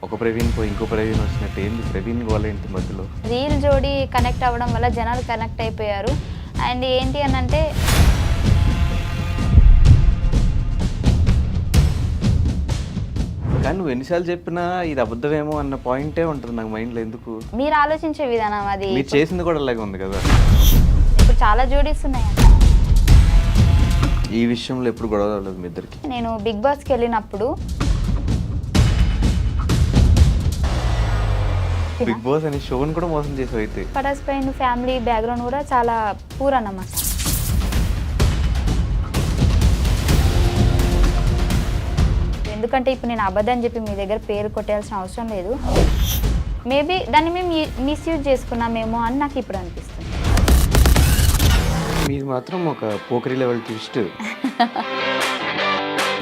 ఒక ప్రవీణ్ పోయి ఇంకో ప్రవీణ్ వచ్చినట్టు ఏంది ప్రవీణ్ వాళ్ళ ఇంటి మధ్యలో రీల్ జోడి కనెక్ట్ అవ్వడం వల్ల జనాలు కనెక్ట్ అయిపోయారు. అండ్ ఏంటి అని అంటే కానీ నువ్వు ఎన్నిసార్లు చెప్పినా ఇది అబద్ధమేమో అన్న పాయింటే ఉంటుంది నాకు మైండ్లో. ఎందుకు మీరు ఆలోచించే విధానం అది. మీరు చేసింది కూడా అలాగే ఉంది కదా. ఇప్పుడు చాలా జోడీస్ ఉన్నాయంట. ఈ విషయంలో ఎప్పుడు గొడవ రాలేదు మీ ఇద్దరికి? నేను బిగ్ బాస్కి వెళ్ళినప్పుడు బిగ్ బాస్ అనే షోని కూడా మోసం చేసావు అయితే. పటాస్ పైన ఫ్యామిలీ బ్యాక్గ్రౌండ్ కూడా చాలా పూర్ అన్నమాట. ఎందుకంటే ఇప్పుడు నేను అబద్ధం చెప్పి మీ దగ్గర పేరు కొట్టేయాల్సిన అవసరం లేదు. మేబీ దాన్ని మేము మిస్యూజ్ చేసుకున్నామేమో అని నాకు ఇప్పుడు అనిపిస్తుంది. మీది మాత్రం ఒక పోకరీ లెవెల్ ట్విస్ట్.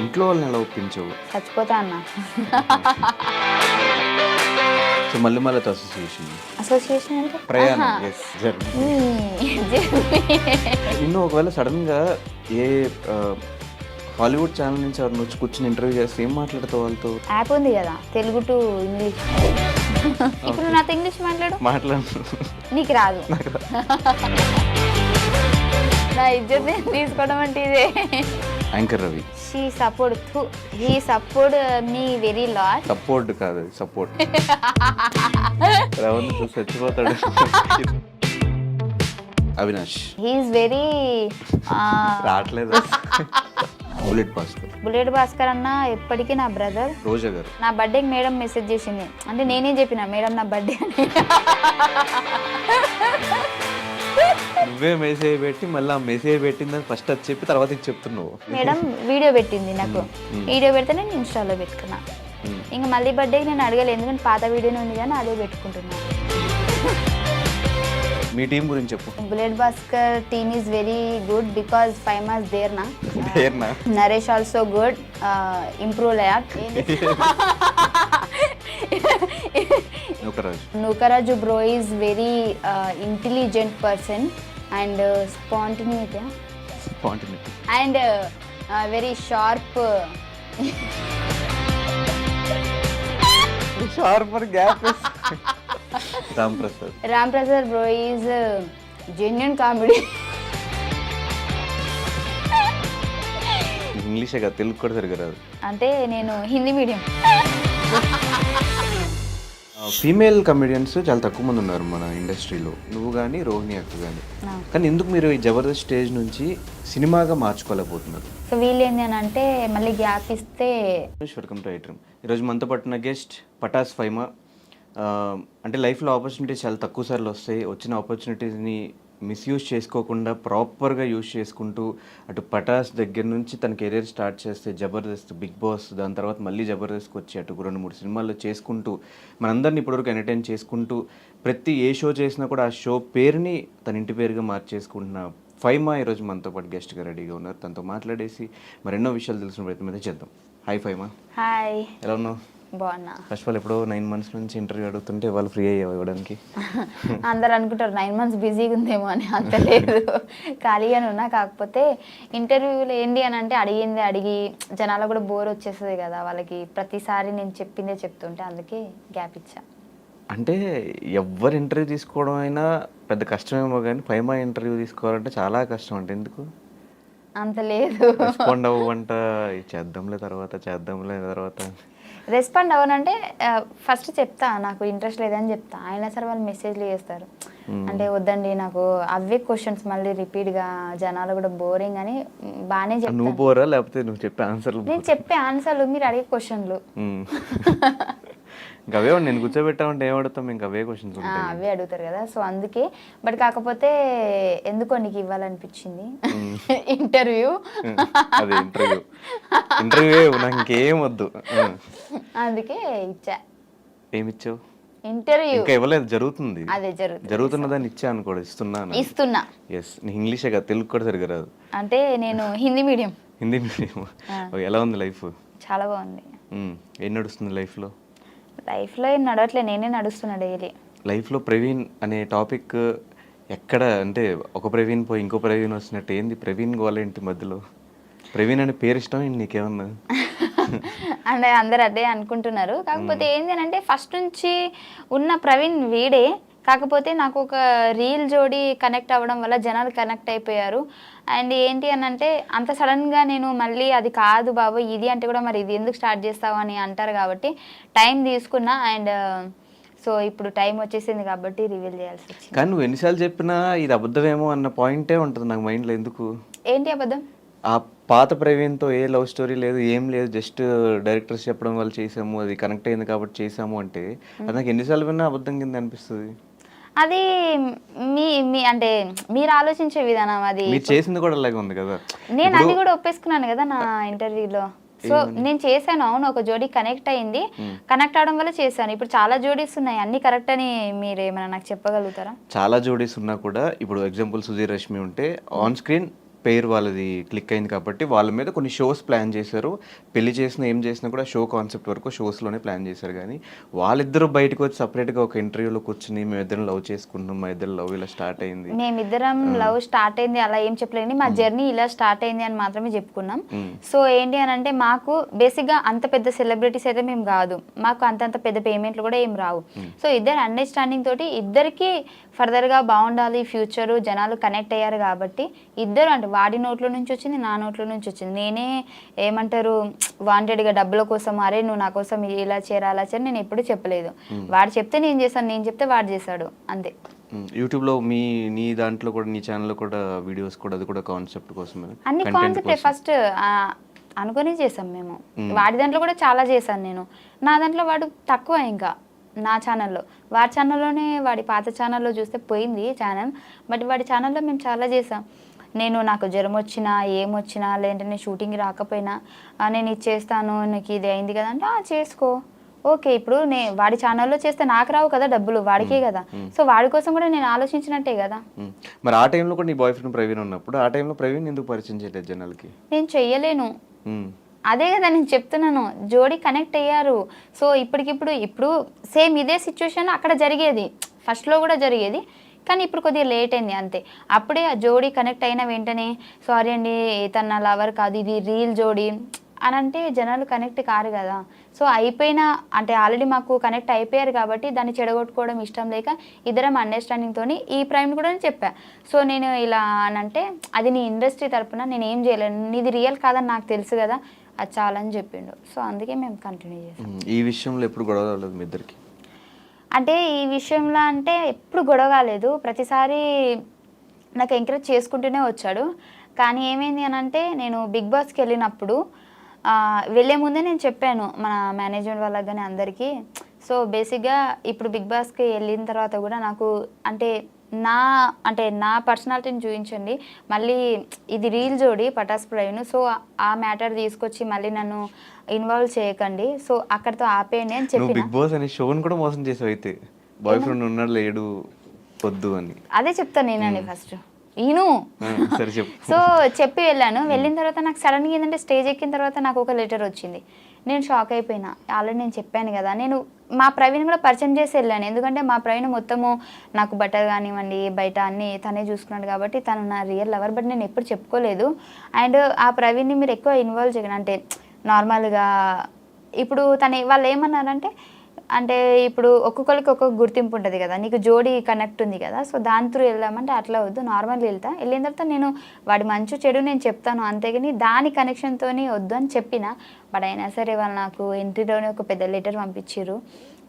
ఇంట్లో వాళ్ళని ఎలా ఒప్పించవు? చచ్చిపోతా అన్న. సో మళ్ళీ అసోసియేషన్ అంటే ప్రయాణం. నిన్ను ఒకవేళ సడన్ గా ఏ హాలీవుడ్ ఛానల్ నుంచి ఎవరిని వచ్చి కూర్చొని ఇంటర్వ్యూ చేస్తే ఏం మాట్లాడతావు వాళ్ళతో? యాప్ ఉంది కదా తెలుగు టు ఇంగ్లీష్. ఇప్పుడు నాతో ఇంగ్లీష్ మాట్లాడు. నీకు రాదు. నా ఇజ్జత్ తీసుకోవడం అంటే ఇదే. Anchor Ravi he support me very lot. Support కాదు సపోర్ట్. రవణ్ చూసి చచ్చిపోతాడు. అవినాష్ హీఈస్ వెరీ రావట్లేదు. బుల్లెట్ భాస్కర్ అన్న ఎప్పటికీ నా బ్రదర్. రోజా గారు నా బర్త్డేకి మేడం మెసేజ్ చేసింది. అంటే నేనే చెప్పిన మేడం నా బర్త్డే అని. నువ్వే మెసేజ్ పెట్టి మళ్ళీ ఆ మెసేజ్ పెట్టిందని ఫస్ట్ అది చెప్పి తర్వాత ఇది చెప్తున్నావు. మేడం వీడియో పెట్టింది నాకు. వీడియో పెడితే నేను ఇన్స్టాలో పెట్టుకున్నా. ఇంకా మళ్ళీ బర్త్డేకి నేను అడగలేదు, ఎందుకంటే పాత వీడియోనే ఉంది కానీ అదే పెట్టుకుంటున్నాను. మీ టీం గురించి చెప్పు. Bullet Bhaskar team is very good because 5 months దేర్నా. Naresh also good, improve lot. Nookaraju bro is very intelligent person and spontaneity and very sharp. Ram Prasad bro is genuine comedy. ఇంగ్లీషే కదా, తెలుగు కూడా సరిగ్గా రాదు. అంటే నేను హిందీ మీడియం. ఫీమేల్ కమెడియన్స్ చాలా తక్కువ మంది ఉన్నారు మన ఇండస్ట్రీలో, నువ్వు కానీ రోహిణి అక్క కానీ. కానీ ఎందుకు మీరు ఈ జబర్దస్త్ స్టేజ్ నుంచి సినిమాగా మార్చుకోలేకపోతున్నారు? సో వీళ్ళు ఏంటి అని అంటే మళ్ళీ గ్యాప్ ఇస్తే. వెల్కమ్ టు ఐట్రమ్. ఈరోజు మనతో పట్టిన గెస్ట్ పటాస్ ఫైమా. అంటే లైఫ్లో ఆపర్చునిటీస్ చాలా తక్కువ సార్లు వస్తాయి. వచ్చిన ఆపర్చునిటీస్ని మిస్యూజ్ చేసుకోకుండా ప్రాపర్గా యూజ్ చేసుకుంటూ అటు పటాస్ దగ్గర నుంచి తన కెరీర్ స్టార్ట్ చేస్తే జబర్దస్త్, బిగ్ బాస్, దాని తర్వాత మళ్ళీ జబర్దస్త్కి వచ్చి అటు 2-3 సినిమాల్లో చేసుకుంటూ మనందరినీ ఇప్పటివరకు ఎంటర్టైన్ చేసుకుంటూ ప్రతి ఏ షో చేసినా కూడా ఆ షో పేరుని తన ఇంటి పేరుగా మార్చేసుకుంటున్న ఫైమా ఈరోజు మనతో పాటు గెస్ట్గా రెడీగా ఉన్నారు. తనతో మాట్లాడేసి మరెన్నో విషయాలు తెలిసిన ప్రయత్నం అయితే చేద్దాం. హాయ్ ఫైమా. హాయ్. ఎలా ఉన్నావు? బాగున్నా. ఫస్ట్ ఆఫ్ ఆల్ ఎప్పుడో 9 months నుంచి ఇంటర్వ్యూ అడుగుతుంటే వాళ్ళు ఫ్రీ అయ్యావు ఇవ్వడానికి. అందరు అనుకుంటారు 9 months బిజీగా ఉందేమో అని. అంత లేదు, ఖాళీగానే ఉన్నా. కాకపోతే ఇంటర్వ్యూలో ఏంటి అని అంటే అడిగి జనాలకు కూడా బోర్ వచ్చేస్తుంది కదా వాళ్ళకి, ప్రతిసారి నేను చెప్పిందే చెప్తుంటే అందుకే గ్యాప్ ఇచ్చా. అంటే ఎవరు ఇంటర్వ్యూ తీసుకోవడం అయినా పెద్ద కష్టమేమో కానీ ఫైమా ఇంటర్వ్యూ తీసుకోవాలంటే చాలా కష్టం. అంటే ఎందుకు అంత లేదు? రెస్పాండ్ అవ్వంట, చేద్దాంలే తర్వాత రెస్పాండ్ అవ్వనంటే ఫస్ట్ చెప్తా నాకు ఇంట్రెస్ట్ లేదని చెప్తా. అయినా సరే వాళ్ళు మెసేజ్లు చేస్తారు. అంటే వద్దండి నాకు అవే క్వశ్చన్స్ మళ్ళీ రిపీట్గా, జనాలు కూడా బోరింగ్ అని బాగానే చెప్తాను. నువ్వు బోరా లేకపోతే నువ్వు చెప్పే ఆన్సర్లు? నేను చెప్పే ఆన్సర్లు, మీరు అడిగే క్వశ్చన్లు. ఇంకా అవే నేను కూర్చోబెట్టామంటే ఏం అడుగుతాం? ఇంకా అవే క్వశ్చన్స్ అవే అడుగుతారు కదా. సో అందుకే. బట్ కాకపోతే ఎందుకో నీకు ఇవ్వాలనిపించింది ఇంటర్వ్యూ. అదే ఇంటర్వ్యూ నాకు ఇంకేం వద్దు, అందుకే ఇచ్చా. ఏమిచ్చావు? ఇంటర్వ్యూ. ఇంకా ఇవ్వలేదు, జరుగుతుంది. అదే జరుగుతున్నదాన్ని ఇచ్చా అనుకోడు, ఇస్తున్నా. ఎస్. నీ ఇంగ్లీషే కదా, తెలుగు కూడా సరిగ్గా రాదు. అంటే నేను హిందీ మీడియం. ఎలా ఉంది లైఫ్? చాలా బాగుంది. ఏం నడుస్తుంది లైఫ్లో? లైఫ్లో ఏం నడవట్లే, నేనే నడుస్తున్నా డైలీ. లైఫ్లో ప్రవీణ్ అనే టాపిక్ ఎక్కడ అంటే ఒక ప్రవీణ్ పోయి ఇంకో ప్రవీణ్ వచ్చినట్టు ఏంది ప్రవీణ్ వాళ్ళ ఇంటి మధ్యలో? ప్రవీణ్ అనే పేరు ఇష్టం నీకేమన్నా? అంటే అందరు అదే అనుకుంటున్నారు. కాకపోతే ఏంటి అంటే ఫస్ట్ నుంచి ఉన్న ప్రవీణ్ వీడే. కాకపోతే నాకు ఒక రీల్ జోడి కనెక్ట్ అవ్వడం వల్ల జనాలు కనెక్ట్ అయిపోయారు. అండ్ ఏంటి అని అంటే అంత సడన్గా నేను మళ్ళీ అది కాదు బాబు ఇది అంటే కూడా మరి ఇది ఎందుకు స్టార్ట్ చేస్తావు అని అంటారు కాబట్టి టైం తీసుకున్నా. అండ్ సో ఇప్పుడు టైం వచ్చేసింది కాబట్టి రివీల్ చేయాల్సి వచ్చింది. కానీ నువ్వు ఎన్నిసార్లు చెప్పినా ఇది అబద్ధమేమో అన్న పాయింటే ఉంటుంది నాకు మైండ్లో. ఎందుకు ఏంటి అబద్ధం? ఆ పాత ప్రవీణ్తో ఏ లవ్ స్టోరీ లేదు, ఏం లేదు, జస్ట్ డైరెక్టర్స్ చెప్పడం వల్ల చేసాము, అది కనెక్ట్ అయింది కాబట్టి చేసాము అంటే అది నాకు ఎన్నిసార్లు విన్నా అబద్ధం కింద అనిపిస్తుంది. అది మీ మీ అంటే మీరు ఆలోచించే విధానం. అది మీరు చేసింది కూడా అలాగే ఉంది కదా. నేను అది కూడా ఒప్పేసుకున్నాను కదా నా ఇంటర్వ్యూలో. సో నేను చేశాను, అవును ఒక జోడీ కనెక్ట్ అయింది, కనెక్ట్ అవడం వల్ల చేశాను. ఇప్పుడు చాలా జోడీస్ ఉన్నాయి, అన్ని కరెక్ట్ అని మీరు ఏమైనా నాకు చెప్పగలుగుతారా? చాలా జోడీస్ ఉన్నా కూడా ఇప్పుడు ఎగ్జాంపుల్ సుధీర్ రష్మి ఉంటే ఆన్ స్క్రీన్ పేరు వాళ్ళది క్లిక్ అయింది కాబట్టి వాళ్ళ మీద కొన్ని షోస్ ప్లాన్ చేశారు. పెళ్లి చేసినా ఏం చేసినా కూడా షో కాన్సెప్ట్ వరకు షోస్లోనే ప్లాన్ చేశారు. కానీ వాళ్ళిద్దరూ బయటకు వచ్చి సపరేట్గా ఒక ఇంటర్వ్యూలో కూర్చుని మేమిద్దరం లవ్ చేసుకుంటున్నాం, మా ఇద్దరు లవ్ ఇలా స్టార్ట్ అయింది, మేమిద్దరం లవ్ స్టార్ట్ అయింది అలా ఏం చెప్పలేదు, మా జర్నీ ఇలా స్టార్ట్ అయింది అని మాత్రమే చెప్పుకున్నాం. సో ఏంటి అని అంటే మాకు బేసిక్గా అంత పెద్ద సెలబ్రిటీస్ అయితే మేము కాదు, మాకు అంతంత పెద్ద పేమెంట్లు కూడా ఏం రావు. సో ఇద్దరు అండర్స్టాండింగ్ తోటి ఇద్దరికి ఫర్దర్గా బాగుండాలి ఫ్యూచరు, జనాలు కనెక్ట్ అయ్యారు కాబట్టి ఇద్దరు అంటే వాడి నోట్లో నుంచి వచ్చింది, నా నోట్లో నుంచి వచ్చింది. నేనే ఏమంటారు వాంటెడ్గా డబ్బుల కోసం అరే నువ్వు నా కోసం ఇలా చేయరా అలా చేయరా నేను ఎప్పుడు చెప్పలేదు. వాడు చెప్తే నేను చేశాను, నేను చెప్తే వాడు చేశాడు, అంతే. యూట్యూబ్లో నీ దాంట్లో కూడా నీ ఛానల్లో కూడా వీడియోస్ కూడా అది కూడా కాన్సెప్ట్ కోసమే, అన్ని కాన్సెప్టే ఫస్ట్ అనుకుని చేసాం మేము. వాడి దాంట్లో కూడా చాలా చేశాను నేను, నా దాంట్లో వాడు తక్కువ. ఇంకా నా ఛానల్లో, వాడి ఛానల్లోనే వాడి పాత ఛానల్లో చూస్తే పోయింది ఛానల్, బట్ వాడి ఛానల్లో మేము చాలా చేసాం. నేను నాకు జ్వరం వచ్చినా ఏమొచ్చినా లేదంటే షూటింగ్ రాకపోయినా నేను ఇది చేస్తాను, నీకు ఇది అయింది కదా అంటే చేసుకో ఓకే. ఇప్పుడు వాడి ఛానల్లో చేస్తే నాకు రావు కదా డబ్బులు, వాడికే కదా. సో వాడి కోసం కూడా నేను ఆలోచించినట్టే కదా. మరి ఆ టైంలో కూడా నీ బాయ్ ఫ్రెండ్ ప్రవీణ్ ఉన్నప్పుడు ఆ టైంలో ప్రవీణ్ ఎందుకు పరిచయం చేయలేదు జనాలకి? నేను చెయ్యలేను, అదే కదా నేను చెప్తున్నాను, జోడీ కనెక్ట్ అయ్యారు. సో ఇప్పుడు సేమ్ ఇదే సిచ్యువేషన్ అక్కడ జరిగేది, ఫస్ట్లో కూడా జరిగేది, కానీ ఇప్పుడు కొద్దిగా లేట్ అయింది అంతే. అప్పుడే ఆ జోడీ కనెక్ట్ అయిన వెంటనే సారీ అండి తన నా లవర్ కాదు ఇది రీల్ జోడీ అని అంటే జనాలు కనెక్ట్ కారు కదా. సో అయిపోయినా అంటే ఆల్రెడీ మాకు కనెక్ట్ అయిపోయారు కాబట్టి దాన్ని చెడగొట్టుకోవడం ఇష్టం లేక ఇద్దరం అండర్స్టాండింగ్తో ఈ ప్రైమ్ కూడా చెప్పా. సో నేను ఇలా అని అంటే అది నీ ఇండస్ట్రీ తరపున నేను ఏం చేయలేను, నీది రియల్ కాదని నాకు తెలుసు కదా, అది చాలని చెప్పిండు. సో అందుకే మేము కంటిన్యూ చేసాం. ఈ విషయంలో ఎప్పుడు గొడవ రాలేదు మీ ఇద్దరికి? అంటే ఈ విషయంలో అంటే ఎప్పుడు గొడవ కాలేదు, ప్రతిసారి నాకు ఎంకరేజ్ చేసుకుంటూనే వచ్చాడు. కానీ ఏమైంది అని అంటే నేను బిగ్ బాస్కి వెళ్ళినప్పుడు వెళ్ళే ముందే నేను చెప్పాను మన మేనేజ్మెంట్ వాళ్ళకి కానీ అందరికీ. సో బేసిక్గా ఇప్పుడు బిగ్ బాస్కి వెళ్ళిన తర్వాత కూడా నాకు అంటే నా పర్సనాలిటీని చూపించండి, మళ్ళీ ఇది రీల్ జోడి పటాస్ ప్రవీణ్, సో ఆ మ్యాటర్ తీసుకొచ్చి మళ్ళీ నన్ను ఇన్వాల్వ్ చేయకండి, సో అక్కడితో ఆపేయండి అని చెప్పి. బిగ్ బాస్ అనే షోని కూడా మోసం చేసావు అయితే, బాయ్ ఫ్రెండ్ ఉన్నాడు లేడు వద్దు అని. అదే చెప్తాను నేనండి ఫస్ట్ ఈను. సో చెప్పి వెళ్ళాను. వెళ్ళిన తర్వాత నాకు సడన్గా ఏంటంటే స్టేజ్ ఎక్కిన తర్వాత నాకు ఒక లెటర్ వచ్చింది. నేను షాక్ అయిపోయినా. ఆల్రెడీ నేను చెప్పాను కదా, నేను మా ప్రవీణ్ కూడా పరిచయం చేసి వెళ్ళాను. ఎందుకంటే మా ప్రవీణ్ మొత్తము నాకు బట్టలు కానివ్వండి బయట అన్నీ తనే చూసుకున్నాడు కాబట్టి తను నా రియల్ లవర్, బట్ నేను ఎప్పుడు చెప్పుకోలేదు. అండ్ ఆ ప్రవీణ్ని మీరు ఎక్కువ ఇన్వాల్వ్ చేయకండి అంటే నార్మల్గా ఇప్పుడు వాళ్ళు ఏమన్నారంటే అంటే ఇప్పుడు ఒక్కొక్కరికి ఒక్కొక్క గుర్తింపు ఉంటుంది కదా, నీకు జోడీ కనెక్ట్ ఉంది కదా, సో దాని త్రూ వెళ్దామంటే అట్లా వద్దు, నార్మల్గా వెళ్ళిన తర్వాత నేను వాడి మంచి చెడు నేను చెప్తాను అంతేగాని దాని కనెక్షన్తో వద్దు అని చెప్పిన. బట్ అయినా సరే వాళ్ళు నాకు ఎంట్రీలోనే ఒక పెద్ద లెటర్ పంపించారు,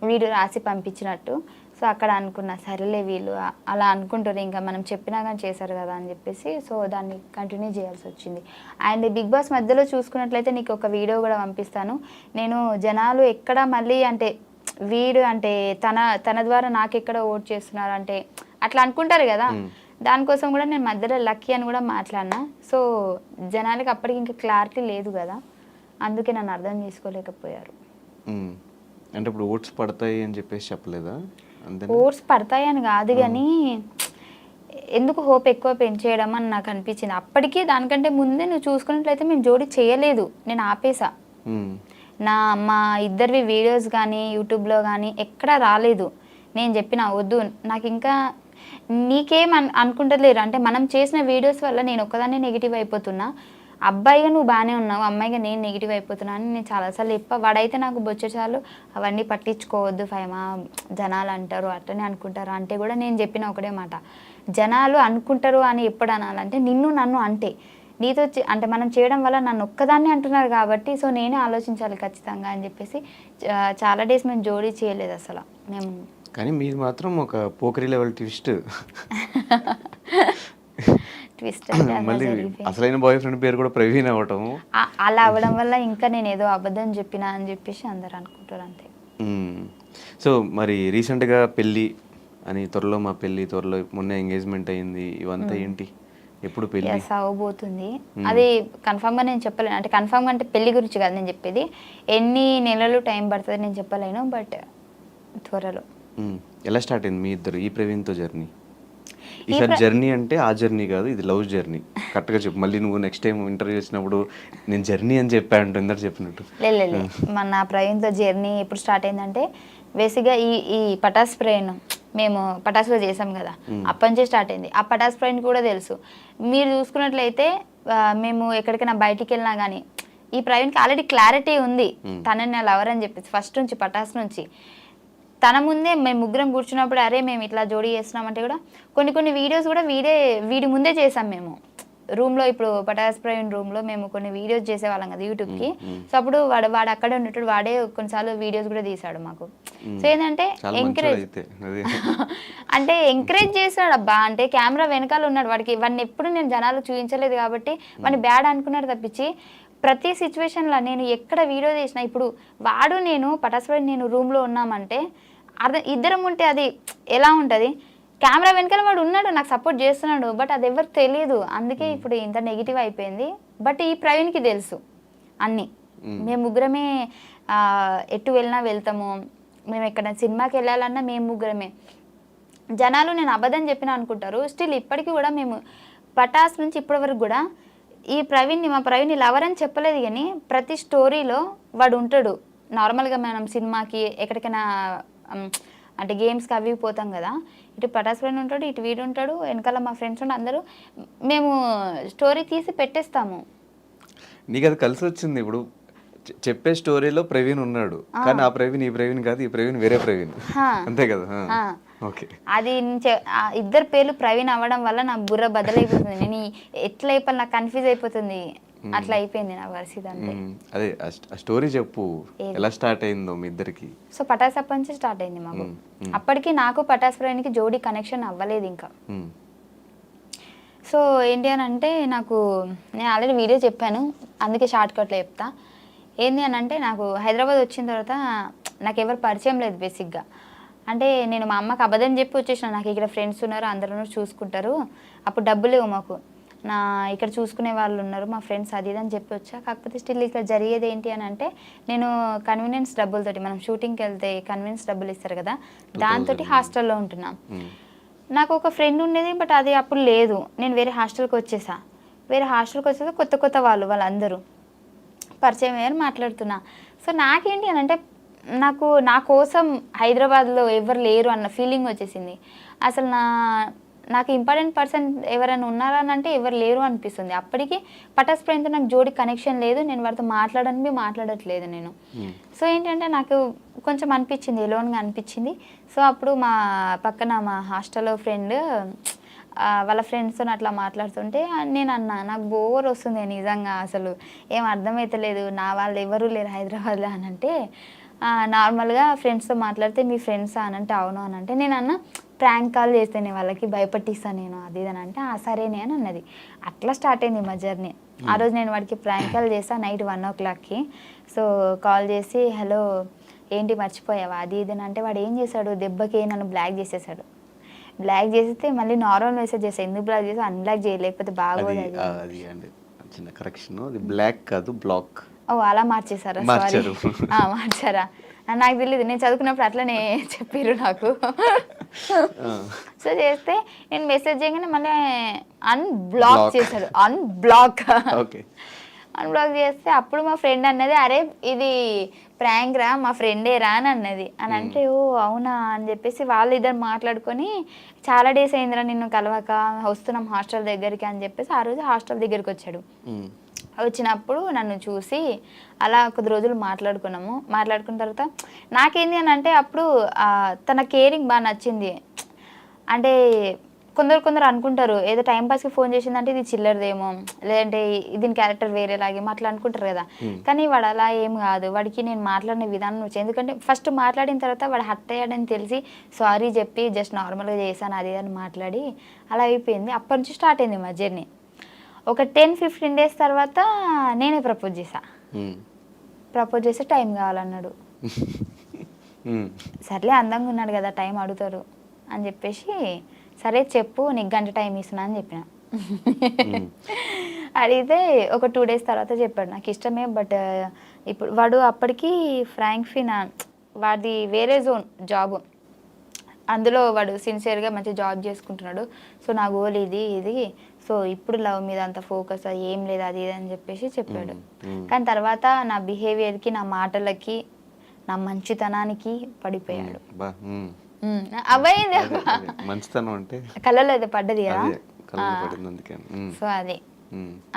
వీడియో రాసి పంపించినట్టు. సో అక్కడ అనుకున్నా సరేలే వీళ్ళు అలా అనుకుంటారు ఇంకా మనం చెప్పినా కానీ చేశారు కదా అని చెప్పేసి సో దాన్ని కంటిన్యూ చేయాల్సి వచ్చింది. అండ్ బిగ్ బాస్ మధ్యలో చూసుకున్నట్లయితే నీకు ఒక వీడియో కూడా పంపిస్తాను. నేను జనాలు ఎక్కడ మళ్ళీ అంటే వీడు అంటే తన ద్వారా నాకు ఎక్కడ ఓట్ చేస్తున్నారు అంటే అట్లా అనుకుంటారు కదా, దానికోసం కూడా నేను మధ్యలో లక్కీ అని కూడా మాట్లాడినా. సో జనాలకి అప్పటికి ఇంకా క్లారిటీ లేదు కదా, అందుకే నన్ను అర్థం చేసుకోలేకపోయారు. అంటే ఇప్పుడు ఓట్స్ పడతాయి అని చెప్పేసి చెప్పలేదా? ఓట్స్ పడతాయి అని కాదు కానీ ఎందుకు హోప్ ఎక్కువ పెంచేయడం అని నాకు అనిపించింది. అప్పటికీ దానికంటే ముందే నువ్వు చూసుకున్నట్లయితే మేము జోడీ చేయలేదు, నేను ఆపేసా. మా ఇద్దరివి వీడియోస్ కానీ యూట్యూబ్లో కానీ ఎక్కడా రాలేదు. నేను చెప్పిన వద్దు నాకు ఇంకా నీకేం అనుకుంటలేరు అంటే మనం చేసిన వీడియోస్ వల్ల నేను ఒక్కదాన్ని నెగిటివ్ అయిపోతున్నా, అబ్బాయిగా నువ్వు బాగానే ఉన్నావు, అమ్మాయిగా నేను నెగిటివ్ అయిపోతున్నాను అని నేను చాలాసార్లు వాడైతే నాకు బొచ్చేసార్లు అవన్నీ పట్టించుకోవద్దు ఫైమా, జనాలు అంటారు అట్లనే అనుకుంటారు అంటే కూడా నేను చెప్పిన ఒకటే మాట, జనాలు అనుకుంటారు అని ఎప్పుడు అనాలంటే నన్ను అంటే నీతో అంటే మనం చేయడం వల్ల నన్ను ఒక్కదాన్ని అంటున్నారు కాబట్టి సో నేనే ఆలోచించాలి ఖచ్చితంగా అని చెప్పేసి చాలా డేస్ మేము జోడీ చేయలేదు అసలు మేము. కానీ మీది మాత్రం ఒక పోకరి లెవెల్ ట్విస్ట్. ట్విస్ట్ మళ్ళీ అసలైన బాయ్ ఫ్రెండ్ పేరు కూడా ప్రవీణ్ అవ్వటం, అలా అవ్వడం వల్ల ఇంకా నేను ఏదో అబద్ధం చెప్పినా అని చెప్పేసి అందరు అనుకుంటారు అంతే. సో మరి రీసెంట్గా పెళ్ళి అని, త్వరలో మా పెళ్ళి, త్వరలో మొన్న ఎంగేజ్మెంట్ అయింది, ఇవంతా ఏంటి, ఎప్పుడు పెళ్ళి? అవబోతుంది అది కన్ఫామ్ గా నేను చెప్పలేను, అంటే కన్ఫామ్ గా అంటే పెళ్లి గురించి కాదు నేను చెప్పేది, ఎన్ని నెలలు టైం పడుతుంది నేను చెప్పలేను, బట్ త్వరలో. ఎలా స్టార్ట్ అయింది మీ ఇద్దరు ఈ ప్రవీణ్తో జర్నీ? ఈసారి జర్నీ అంటే ఆ జర్నీ కాదు, ఇది లవ్ జర్నీ. కరెక్ట్గా చెప్పు, మళ్ళీ నువ్వు నెక్స్ట్ టైం ఇంటర్వ్యూ చేసినప్పుడు నేను జర్నీ అని చెప్పాను ఇందరు చెప్పినట్టు. లేదు మన ప్రవీణ్తో జర్నీ ఎప్పుడు స్టార్ట్ అయిందంటే బేసిక్గా ఈ పటాస్ ప్రయాణం మేము పటాసులో చేసాం కదా, అప్పటి నుంచే స్టార్ట్ అయింది. ఆ పటాస్ ప్రయాణం కూడా తెలుసు, మీరు చూసుకున్నట్లయితే మేము ఎక్కడికైనా బయటికి వెళ్ళినా కానీ ఈ ప్రవీణ్కి ఆల్రెడీ క్లారిటీ ఉంది తనని నా లవర్ అని చెప్పేసి ఫస్ట్ నుంచి, పటాస్ నుంచి. తన ముందే మేము ముగ్గురం కూర్చున్నప్పుడు అరే మేము ఇట్లా జోడీ చేస్తున్నామంటే కూడా కొన్ని వీడియోస్ కూడా వీడి ముందే చేసాం మేము రూమ్లో. ఇప్పుడు పటాస్ ప్రవీణ్ రూమ్లో మేము కొన్ని వీడియోస్ చేసేవాళ్ళం కదా యూట్యూబ్కి. సో అప్పుడు వాడు అక్కడే ఉండేటప్పుడు వాడే కొన్నిసార్లు వీడియోస్ కూడా తీసాడు మాకు. సో ఏంటంటే ఎంకరేజ్ అంటే ఎంకరేజ్ చేశాడు అబ్బా, అంటే కెమెరా వెనకాల ఉన్నాడు, వాడిని ఎప్పుడు నేను జనాలు చూపించలేదు కాబట్టి వాడిని బ్యాడ్ అనుకున్నాడు తప్పించి ప్రతి సిచ్యువేషన్లో నేను ఎక్కడ వీడియో చేసినా, ఇప్పుడు వాడు నేను పటాస్ ప్రవీణ్ నేను రూమ్లో ఉన్నామంటే ఇద్దరం ఉంటే అది ఎలా ఉంటుంది, కెమెరా వెనకాల వాడు ఉన్నాడు నాకు సపోర్ట్ చేస్తున్నాడు, బట్ అది ఎవరికి తెలియదు. అందుకే ఇప్పుడు ఇంత నెగిటివ్ అయిపోయింది. బట్ ఈ ప్రవీణ్కి తెలుసు అన్నీ, మేము ముగ్గురమే ఎటు వెళ్ళినా వెళ్తాము, మేము ఎక్కడ సినిమాకి వెళ్ళాలన్నా మేము ముగ్గురమే. జనాలు నేను అబద్ధం చెప్పినా అనుకుంటారు, స్టిల్ ఇప్పటికీ కూడా మేము పటాస్ నుంచి ఇప్పటి వరకు కూడా మా ప్రవీణ్ని లవర్ అని చెప్పలేదు, కానీ ప్రతి స్టోరీలో వాడు ఉంటాడు. నార్మల్గా మనం సినిమాకి ఎక్కడికైనా అంటే గేమ్స్కి అవి పోతాం కదా, ఇటు పటాస్ ఫ్రెండ్ ఉంటాడు, ఇటు వీడు ఉంటాడు, వెనకాల మా ఫ్రెండ్స్ ఉంటాడు, అందరూ మేము స్టోరీ తీసి పెట్టేస్తాము. నీకు అది కలిసి వచ్చింది. ఇప్పుడు చెప్పే స్టోరీలో ప్రవీణ్ ఉన్నాడు, కానీ ఆ ప్రవీణ్ ఈ ప్రవీణ్ కాదు, ఈ ప్రవీణ్ వేరే ప్రవీణ్, అంతే కదా? ఓకే, అది ఇద్దరు పేర్లు ప్రవీణ్ అవ్వడం వల్ల నా బుర్ర బదలైపోతుంది, నేను ఎట్లా అయిపోయి నాకు కన్ఫ్యూజ్ అయిపోతుంది, అట్లా అయిపోయింది నా పరిస్థితి అంతే. అదే ఆ స్టోరీ చెప్పు, ఎలా స్టార్ట్ అయిందో మీ ఇద్దరికి? సో పటాస్ అప్పటి నుంచి స్టార్ట్ అయింది మాకు. అప్పటికి నాకు పటాస్ ప్రవీణ్కి జోడీ కనెక్షన్ అవ్వలేదు ఇంకా. సో ఏంటి అని అంటే నాకు నేను ఆల్రెడీ వీడియో చెప్పాను, అందుకే షార్ట్ కట్లో చెప్తా. ఏంటి అని అంటే నాకు హైదరాబాద్ వచ్చిన తర్వాత నాకు ఎవరు పరిచయం లేదు బేసిక్గా. అంటే నేను మా అమ్మకి అబద్ధం చెప్పి వచ్చేసిన, నాకు ఇక్కడ ఫ్రెండ్స్ ఉన్నారు అందరూ చూసుకుంటారు, అప్పుడు డబ్బులు లేవు మాకు, ఇక్కడ చూసుకునే వాళ్ళు ఉన్నారు మా ఫ్రెండ్స్ అది ఇది అని చెప్పి వచ్చా. కాకపోతే స్టిల్ ఇక్కడ జరిగేది ఏంటి అని అంటే నేను కన్వీనియన్స్ డబ్బులతోటి, మనం షూటింగ్కి వెళ్తే కన్వీనియన్స్ డబ్బులు ఇస్తారు కదా, దాంతో హాస్టల్లో ఉంటున్నాం. నాకు ఒక ఫ్రెండ్ ఉండేది, బట్ అది అప్పుడు లేదు, నేను వేరే హాస్టల్కి వచ్చేసా. కొత్త వాళ్ళందరూ పరిచయం అయ్యారు, మాట్లాడుతున్నా. సో నాకేంటి అని అంటే నా కోసం హైదరాబాద్లో ఎవరు లేరు అన్న ఫీలింగ్ వచ్చేసింది. అసలు నాకు ఇంపార్టెంట్ పర్సన్ ఎవరైనా ఉన్నారా అని అంటే ఎవరు లేరు అనిపిస్తుంది. అప్పటికి పటాస్ ఫ్రెండ్తో నాకు జోడి కనెక్షన్ లేదు, నేను వారితో మాట్లాడట్లేదు నేను. సో ఏంటంటే నాకు కొంచెం అనిపించింది, ఎలోన్గా అనిపించింది. సో అప్పుడు మా పక్కన మా హాస్టల్లో ఫ్రెండ్ వాళ్ళ ఫ్రెండ్స్తో అట్లా మాట్లాడుతుంటే నేను అన్నా, నాకు బోర్ వస్తుంది నిజంగా, అసలు ఏం అర్థమవుతలేదు, నా వాళ్ళు ఎవరు లేరు హైదరాబాద్లో అని అంటే, నార్మల్గా ఫ్రెండ్స్తో మాట్లాడితే మీ ఫ్రెండ్సా అని అంటే అవును అని అంటే, నేను అన్న ప్రాంక్ కాల్ చేస్తేనే వాళ్ళకి భయపట్టిస్తాను నేను అది ఇది అని అంటే సరేనే అని అన్నది. అట్లా స్టార్ట్ అయింది మా జర్నీ. ఆ రోజు నేను వాడికి ప్రాంక్ కాల్ చేస్తాను నైట్ 1 o'clockకి. సో కాల్ చేసి హలో ఏంటి మర్చిపోయావా అది ఇది అని అంటే, వాడు ఏం చేశాడు, దెబ్బకి నన్ను బ్లాక్ చేసేసాడు. బ్లాక్ చేస్తే మళ్ళీ నార్మల్ మెసేజ్ చేస్తాను, ఎందుకు బ్లాక్ చేసి అన్బ్లాక్ చేయలేకపోతే బాగోదు అది. చిన్న కరెక్షన్, అది బ్లాక్ కాదు బ్లాక్. ఓ అలా మార్చేసారా? మార్చారా? నాకు తెలియదు, నేను చదువుకున్నప్పుడు అట్లనే చెప్పారు నాకు. సో చేస్తే నేను మెసేజ్ చేయగానే మళ్ళీ అన్బ్లాక్ చేశాడు. అన్బ్లాక్ చేస్తే అప్పుడు మా ఫ్రెండ్ అన్నది అరే ఇది ప్రాంక్ రా, మా ఫ్రెండే రా అని అన్నది. అని అంటే ఓ అవునా అని చెప్పేసి వాళ్ళిద్దరు మాట్లాడుకొని చాలా డేస్ అయిందిరా నిన్ను కలవక, వస్తున్నాం హాస్టల్ దగ్గరికి అని చెప్పేసి ఆ రోజు హాస్టల్ దగ్గరికి వచ్చాడు. వచ్చినప్పుడు నన్ను చూసి అలా కొద్ది రోజులు మాట్లాడుకున్నాము. మాట్లాడుకున్న తర్వాత నాకేంది అని అంటే అప్పుడు తన కేరింగ్ బాగా నచ్చింది. అంటే కొందరు అనుకుంటారు ఏదో టైంపాస్కి ఫోన్ చేసిందంటే ఇది చిల్లరదేమో, లేదంటే దీని క్యారెక్టర్ వేరేలాగేమో అట్లా అనుకుంటారు కదా. కానీ వాడు అలా ఏం కాదు. వాడికి నేను మాట్లాడిన విధానం వచ్చి, ఎందుకంటే ఫస్ట్ మాట్లాడిన తర్వాత వాడు హర్ట్ అయ్యాడని తెలిసి సారీ చెప్పి జస్ట్ నార్మల్గా చేశాను అది అని మాట్లాడి అలా అయిపోయింది. అప్పటి నుంచి స్టార్ట్ అయింది మా జర్నీ. ఒక 10-15 డేస్ తర్వాత నేనే ప్రపోజ్ చేశా. ప్రపోజ్ చేస్తే టైం కావాలన్నాడు. సర్లే అందంగా ఉన్నాడు కదా టైం అడుగుతారు అని చెప్పేసి సరే చెప్పు నీకు గంట టైం ఇస్తున్నా అని చెప్పిన. అడిగితే ఒక 2 డేస్ తర్వాత చెప్పాడు నాకు ఇష్టమే, బట్ ఇప్పుడు వాడు అప్పటికి ఫ్రాంక్ ఫినాన్స్ వాడి వేరే జోన్ జాబ్, అందులో వాడు సిన్సియర్గా మంచి జాబ్ చేసుకుంటున్నాడు. సో నా గోల్ ఇది సో ఇప్పుడు లవ్ మీద అంత ఫోకస్ ఏం లేదు అది ఇది అని చెప్పేసి చెప్పాడు. కానీ తర్వాత నా బిహేవియర్కి, నా మాటలకి, నా మంచితనానికి పడిపోయాడు. అబ్బాయింది మంచితనం అంటే కళ్ళలో అయితే పడ్డది కదా. సో అది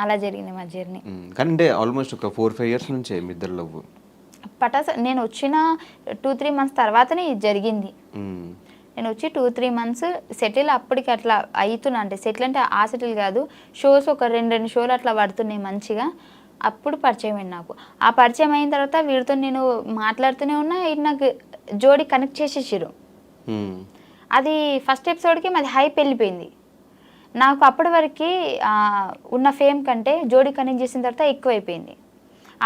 అలా జరిగింది మా జర్నీ. కానీ అంటే ఆల్మోస్ట్ ఒక 4-5 years నుంచే మీ ఇద్దరు లవ్. పటాస్ నేను వచ్చిన 2-3 months తర్వాతనే ఇది జరిగింది. నేను వచ్చి 2-3 months సెటిల్ అప్పటికి అట్లా అవుతున్నా. అంటే సెటిల్ అంటే ఆ సెటిల్ కాదు, షోస్ ఒక 2 షోలు అట్లా పడుతున్నాయి మంచిగా. అప్పుడు పరిచయం అయింది నాకు. ఆ పరిచయం అయిన తర్వాత వీడితో నేను మాట్లాడుతూనే ఉన్నా. ఇది నాకు జోడీ కనెక్ట్ చేసేసారు. అది ఫస్ట్ ఎపిసోడ్కి మాది హైప్ వెళ్ళిపోయింది. నాకు అప్పటి వరకు ఉన్న ఫేమ్ కంటే జోడీ కనెక్ట్ చేసిన తర్వాత ఎక్కువైపోయింది.